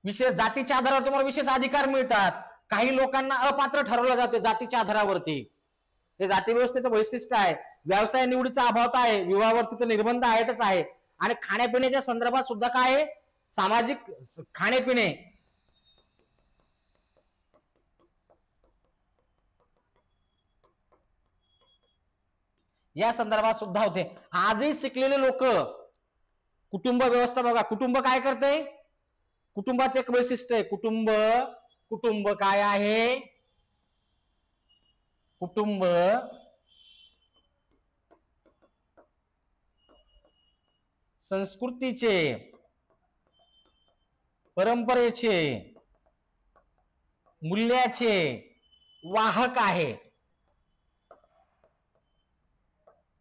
S1: विशेष जातीच्या आधारावर तुम्हाला विशेष अधिकार मिळतात. काही लोकांना अपात्र ठरवलं जाते जातीच्या आधारावरती. हे जाती व्यवस्थेचं वैशिष्ट्य आहे. व्यवसाय निवडीचा अभाव आहे, विवाहावरती तर निर्बंध आहेतच आहे. आणि खाण्यापिण्याच्या संदर्भात सुद्धा काय आहे, सामाजिक खाणेपिणे, या संदर्भात सुद्धा होते. आजही शिकलेले लोक कुटुंब व्यवस्था बघा, कुटुंब काय करते, कुटुंबाचं एक वैशिष्ट्य आहे. कुटुंब काय आहे, कुटुंब संस्कृतीचे, परंपरेचे, मूल्याचे वाहक आहे.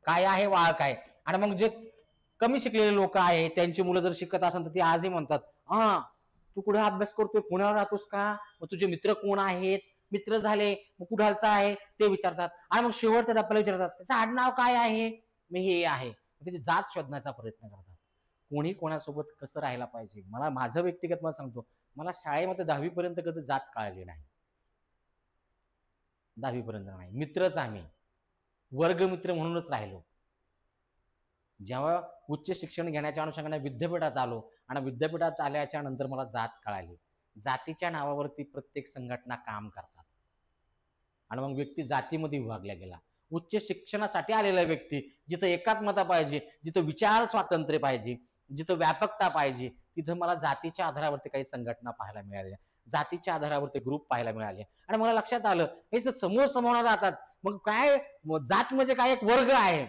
S1: काय आहे, वाहक आहे. आणि मग जे कमी शिकलेले लोक आहेत त्यांची मुलं जर शिकत असेल तर ते आजही म्हणतात, हा तू कुठे अभ्यास करतोय, पुण्यावर राहतोस का, मग तुझे मित्र कोण आहेत, मित्र झाले मग कुठालचा आहे ते विचारतात. आणि मग शेवटच्या टप्प्याला विचारतात त्याचं आडनाव काय आहे, मग हे आहे, त्याची जात शोधण्याचा प्रयत्न करतात. कोणी कोणासोबत कसं राहायला पाहिजे. मला माझं व्यक्तिगत मला सांगतो, मला शाळेमध्ये 10वी पर्यंत कधी जात कळली नाही. 10वी पर्यंत नाही. मित्रच आम्ही वर्गमित्र म्हणूनच राहिलो. जेव्हा उच्च शिक्षण घेण्याच्या अनुषंगाने विद्यापीठात आलो आणि विद्यापीठात आल्याच्या नंतर मला जात कळाली. जातीच्या नावावरती प्रत्येक संघटना काम करतात आणि मग व्यक्ती जातीमध्ये विभागला गेला. उच्च शिक्षणासाठी आलेला व्यक्ती जिथं एकात्मता पाहिजे, जिथं विचार स्वातंत्र्य पाहिजे, जिथं व्यापकता पाहिजे, तिथं मला जातीच्या आधारावरती काही संघटना पाहायला मिळाल्या, जातीच्या आधारावरती ग्रुप पाहायला मिळाले. आणि मला लक्षात आलं हे समूह समूह राहतात. मग काय जात म्हणजे काय, एक वर्ग आहे.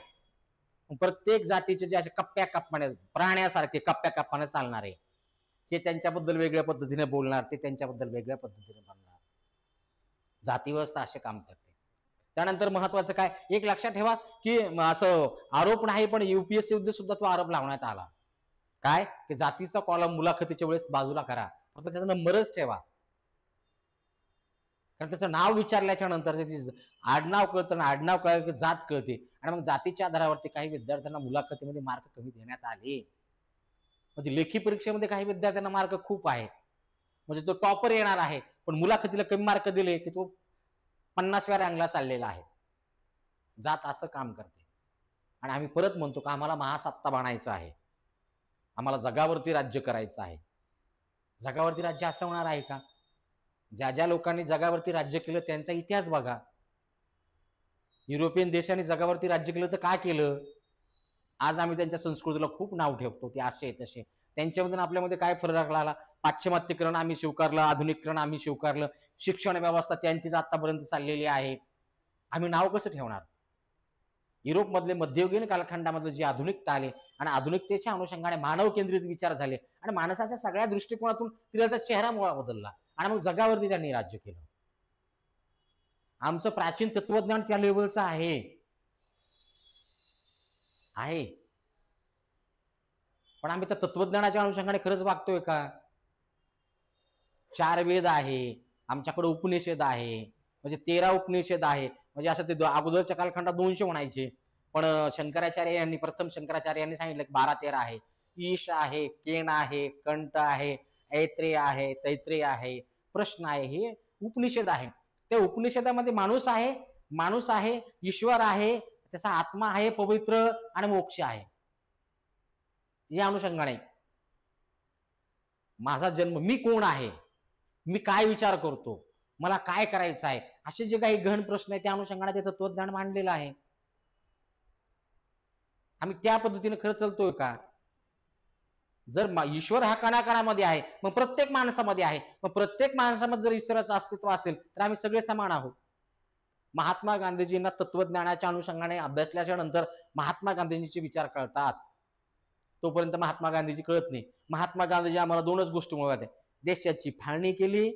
S1: प्रत्येक जातीचे जे असे कप्प्या कप्पाने प्राण्यासारखे कप्प्या कप्पाने चालणारे, ते त्यांच्याबद्दल वेगळ्या पद्धतीने बोलणार, ते त्यांच्याबद्दल वेगळ्या पद्धतीने बोलणार. जाती व्यवस्था असे काम करते. त्यानंतर महत्वाचं काय, एक लक्षात ठेवा की असं आरोप नाही पण UPSC मध्ये सुद्धा तो आरोप लावण्यात आला. काय की जातीचा कॉलम मुलाखतीच्या वेळेस बाजूला करा, फक्त त्याचा नंबरच ठेवा. कारण त्याचं नाव विचारल्याच्या नंतर त्याची आडनाव कळतं, आडनाव कळलं की जात कळते. आणि मग जातीच्या आधारावरती काही विद्यार्थ्यांना मुलाखतीमध्ये मार्क कमी देण्यात आले. म्हणजे लेखी परीक्षेमध्ये काही विद्यार्थ्यांना मार्क खूप आहे, म्हणजे तो टॉपर येणार आहे, पण मुलाखतीला कमी मार्क दिले की तो 50व्या रँकला चाललेला आहे. जात असं काम करते. आणि आम्ही परत म्हणतो का आम्हाला महासत्ता बनायचं आहे, आम्हाला जगावरती राज्य करायचं आहे. जगावरती राज्य असं होणार आहे का? ज्या ज्या लोकांनी जगावरती राज्य केलं त्यांचा इतिहास बघा. युरोपियन देशांनी जगावरती राज्य केलं तर काय केलं? आज आम्ही त्यांच्या संस्कृतीला खूप नाव ठेवतो, ते असे तसे. त्यांच्यामधून आपल्यामध्ये काय फरक लागला? पाश्चिमात्यकरण आम्ही स्वीकारलं, आधुनिकरण आम्ही स्वीकारलं, शिक्षण व्यवस्था त्यांचीच आतापर्यंत चाललेली आहे. आम्ही नाव कसं ठेवणार? युरोपमधले मध्ययुगीन कालखंडामध्ये जी आधुनिकता आली आणि आधुनिकतेच्या अनुषंगाने मानव केंद्रित विचार झाले आणि माणसाच्या सगळ्या दृष्टिकोनातून तिचा चेहरा मुळा बदलला आणि मग जगावरती त्यांनी राज्य केलं. आमचं प्राचीन तत्वज्ञान त्या लेवलचं आहे. पण आम्ही त्या तत्वज्ञानाच्या अनुषंगाने खरंच वागतोय का? 4 वेद आहे, आमच्याकडे उपनिषद आहे, म्हणजे 13 उपनिषद आहे. म्हणजे असं ते अगोदरच्या कालखंडात 200 म्हणायचे, पण शंकराचार्य यांनी प्रथम शंकराचार्य यांनी सांगितलं 12-13 आहे. ईश आहे, केन आहे, कंठ आहे, ऐत्रेय आहे, तैत्रेय आहे, प्रश्न आहे, हे उपनिषद आहे. त्या उपनिषदामध्ये माणूस आहे, ईश्वर आहे, त्याचा आत्मा आहे, पवित्र आणि मोक्ष आहे. या अनुषंगाने माझा जन्म, मी कोण आहे, मी काय विचार करतो, मला काय करायचं आहे, असे जे काही गहन प्रश्न आहेत त्या अनुषंगाने ते तत्वज्ञान मांडलेलं आहे. आम्ही त्या पद्धतीने खरं चालतोय का? जर ईश्वर हा कणाकणामध्ये आहे, मग प्रत्येक माणसामध्ये आहे, मग प्रत्येक माणसामध्ये जर ईश्वराचं अस्तित्व असेल तर आम्ही सगळे समान आहोत. महात्मा गांधीजींना तत्वज्ञानाच्या अनुषंगाने अभ्यासल्याच्या नंतर महात्मा गांधीजींचे विचार कळतात. तोपर्यंत महात्मा गांधीजी कळत नाही. महात्मा गांधीजी आम्हाला 2च गोष्टी मिळाल्या: देशाची फाळणी केली,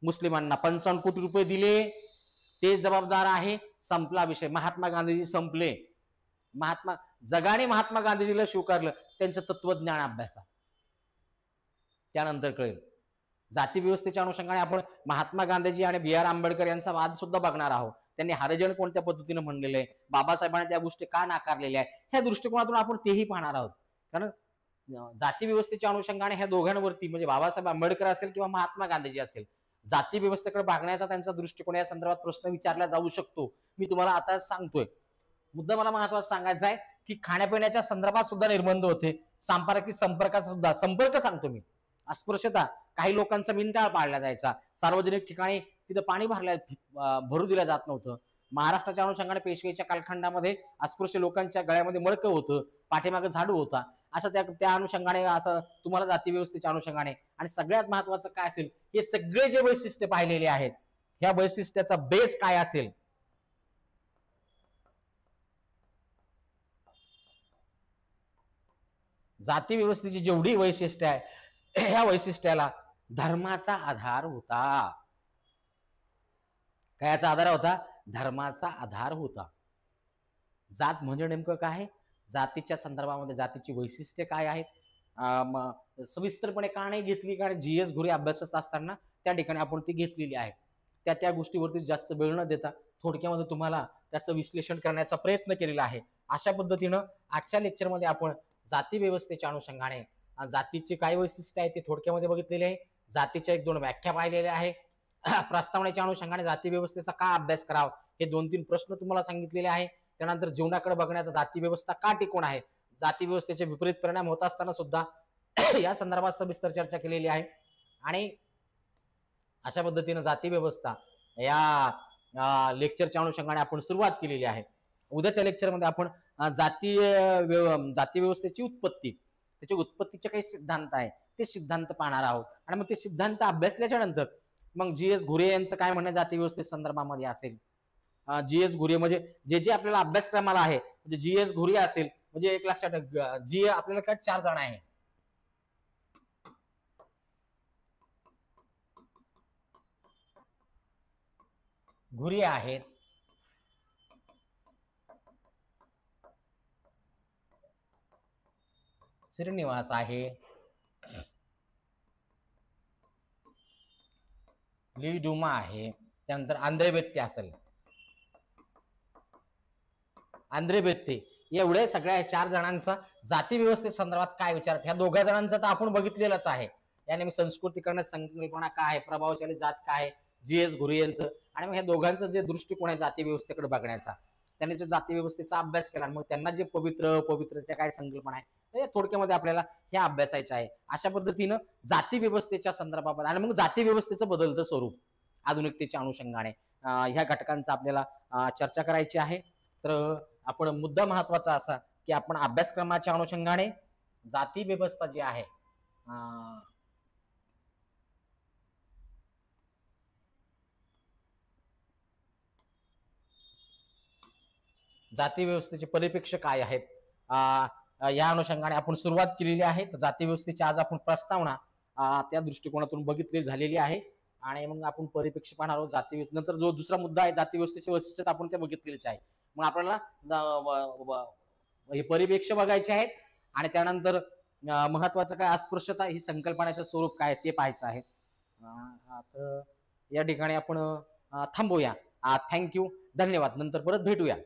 S1: मुस्लिमांना 55 कोटी रुपये दिले, ते जबाबदार आहे, संपला विषय. महात्मा गांधीजी संपले. जगाने महात्मा गांधीजीला स्वीकारलं, त्यांचं तत्वज्ञान अभ्यासा. त्यानंतर कळेल. जाती व्यवस्थेच्या अनुषंगाने आपण महात्मा गांधीजी आणि BR आंबेडकर यांचा वाद सुद्धा बघणार आहोत. त्यांनी हरिजन कोणत्या पद्धतीने म्हणलेले आहे, बाबासाहेबांनी त्या गोष्टी का नाकारलेल्या आहे, ह्या दृष्टिकोनातून आपण तेही पाहणार आहोत. कारण जाती व्यवस्थेच्या अनुषंगाने ह्या दोघांवरती, म्हणजे बाबासाहेब आंबेडकर असेल किंवा महात्मा गांधीजी असेल, जाती व्यवस्थेकडे बघण्याचा त्यांचा दृष्टिकोन या संदर्भात प्रश्न विचारला जाऊ शकतो. मी तुम्हाला आता सांगतोय. मुद्दा मला महत्वाचा सांगायचा आहे की खाण्यापिण्याच्या संदर्भात सुद्धा निर्बंध होते, संपर्काचा सुद्धा. संपर्क सांगतो मी, अस्पृश्यता, काही लोकांचा बिनताळ पाळला जायचा, सार्वजनिक ठिकाणी तिथं पाणी भरू दिलं जात नव्हतं, महाराष्ट्राच्या अनुषंगाने पेशवेच्या कालखंडामध्ये अस्पृश्य लोकांच्या गळ्यामध्ये मडकं होतं, पाठीमागे झाडू होता, असं त्या अनुषंगाने असं तुम्हाला जाती व्यवस्थेच्या अनुषंगाने. आणि सगळ्यात महत्वाचं काय असेल, हे सगळे जे वैशिष्ट्य पाहिलेले आहेत, ह्या वैशिष्ट्याचा बेस काय असेल, जाती व्यवस्थेची जेवढी वैशिष्ट्य आहे ह्या वैशिष्ट्याला धर्माचा आधार होता. कायाचा आधार होता? धर्माचा आधार होता. जात म्हणजे नेमकं काय आहे, जातीच्या संदर्भामध्ये जातीची वैशिष्ट्ये काय आहेत सविस्तरपणे का नाही घेतली, कारण GS घुरे अभ्यासत असताना त्या ठिकाणी आपण ती घेतलेली आहे. त्या गोष्टीवरती जास्त वेळ न देता थोडक्यामध्ये तुम्हाला त्याचं विश्लेषण करण्याचा प्रयत्न केलेला आहे. अशा पद्धतीनं आजच्या लेक्चरमध्ये आपण जाती व्यवस्थेच्या अनुषंगाने जातीचे काय वैशिष्ट्य आहे ते थोडक्यामध्ये बघितलेले आहे. जातीच्या 1-2 व्याख्या पाहिलेल्या आहे. प्रस्तावनेच्या अनुषंगाने जाती व्यवस्थेचा का अभ्यास करावा हे 2-3 प्रश्न तुम्हाला सांगितलेले आहे. त्यानंतर जीवनाकडे बघण्याचा जाती व्यवस्था का टिकून आहे, जाती व्यवस्थेचे विपरीत परिणाम होत असताना सुद्धा या संदर्भात सविस्तर चर्चा केलेली आहे. आणि अशा पद्धतीनं जाती व्यवस्था या लेक्चरच्या अनुषंगाने आपण सुरुवात केलेली आहे. उद्याच्या लेक्चरमध्ये आपण जाती व्यवस्थेची उत्पत्ती, त्याची उत्पत्तीचे काही सिद्धांत आहे ते सिद्धांत पाहणार आहोत. आणि मग ते सिद्धांत अभ्यासल्याच्या नंतर मग GS घुरे यांचं काय म्हणणं जाती व्यवस्थे संदर्भामध्ये असेल. GS घुरे म्हणजे जे आपल्याला अभ्यासक्रमाला आहे, म्हणजे GS घुरे असेल म्हणजे एक लक्षात जी आपल्याला काय 4 जण आहे. घुरे आहेत, श्रीनिवास आहे, ली डुमा आहे, त्यानंतर आंद्रे बेत्ते असेल, आंद्रे बेत्ते. एवढे सगळ्या 4 जणांचा जाती व्यवस्थे संदर्भात काय विचार, ह्या 2 जणांचा तर आपण बघितलेलंच आहे. याने संस्कृतीकरण संकल्पना काय आहे, प्रभावशाली जात काय आहे, GS घुरे यांचं, आणि मग ह्या दोघांचं जे दृष्टिकोन आहे जाती व्यवस्थेकडे बघण्याचा, त्यांनी जो जाती व्यवस्थेचा अभ्यास केला, मग त्यांना जे पवित्रच्या काय संकल्पना आहे थोडक्यामध्ये आपल्याला ह्या अभ्यासायच्या आहे. अशा पद्धतीनं जाती व्यवस्थेच्या संदर्भात आणि मग जाती व्यवस्थेचं बदलतं स्वरूप आधुनिकतेच्या अनुषंगाने ह्या घटकांचा आपल्याला चर्चा करायची आहे. तर आपण मुद्दा महत्वाचा असा की आपण अभ्यासक्रमाच्या अनुषंगाने जाती व्यवस्था जी आहे जाती व्यवस्थेचे परिप्रेक्ष्य काय आहेत या अनुषंगाने आपण सुरुवात केलेली आहे. जाती व्यवस्थेची आज आपण प्रस्तावना त्या दृष्टिकोनातून बघितली झालेली आहे. आणि मग आपण परिप्रेक्ष्य पाहणार आहोत जाती. नंतर जो दुसरा मुद्दा आहे जाती व्यवस्थेचे वैशिष्ट्य आपण ते बघितलेलेच आहे. मग आपल्याला हे परिप्रेक्ष्य बघायचे आहेत आणि त्यानंतर महत्वाचं काय अस्पृश्यता ही संकल्पनेचं स्वरूप काय ते पाहायचं आहे. तर या ठिकाणी आपण थांबूया. थँक्यू, धन्यवाद. नंतर परत भेटूया.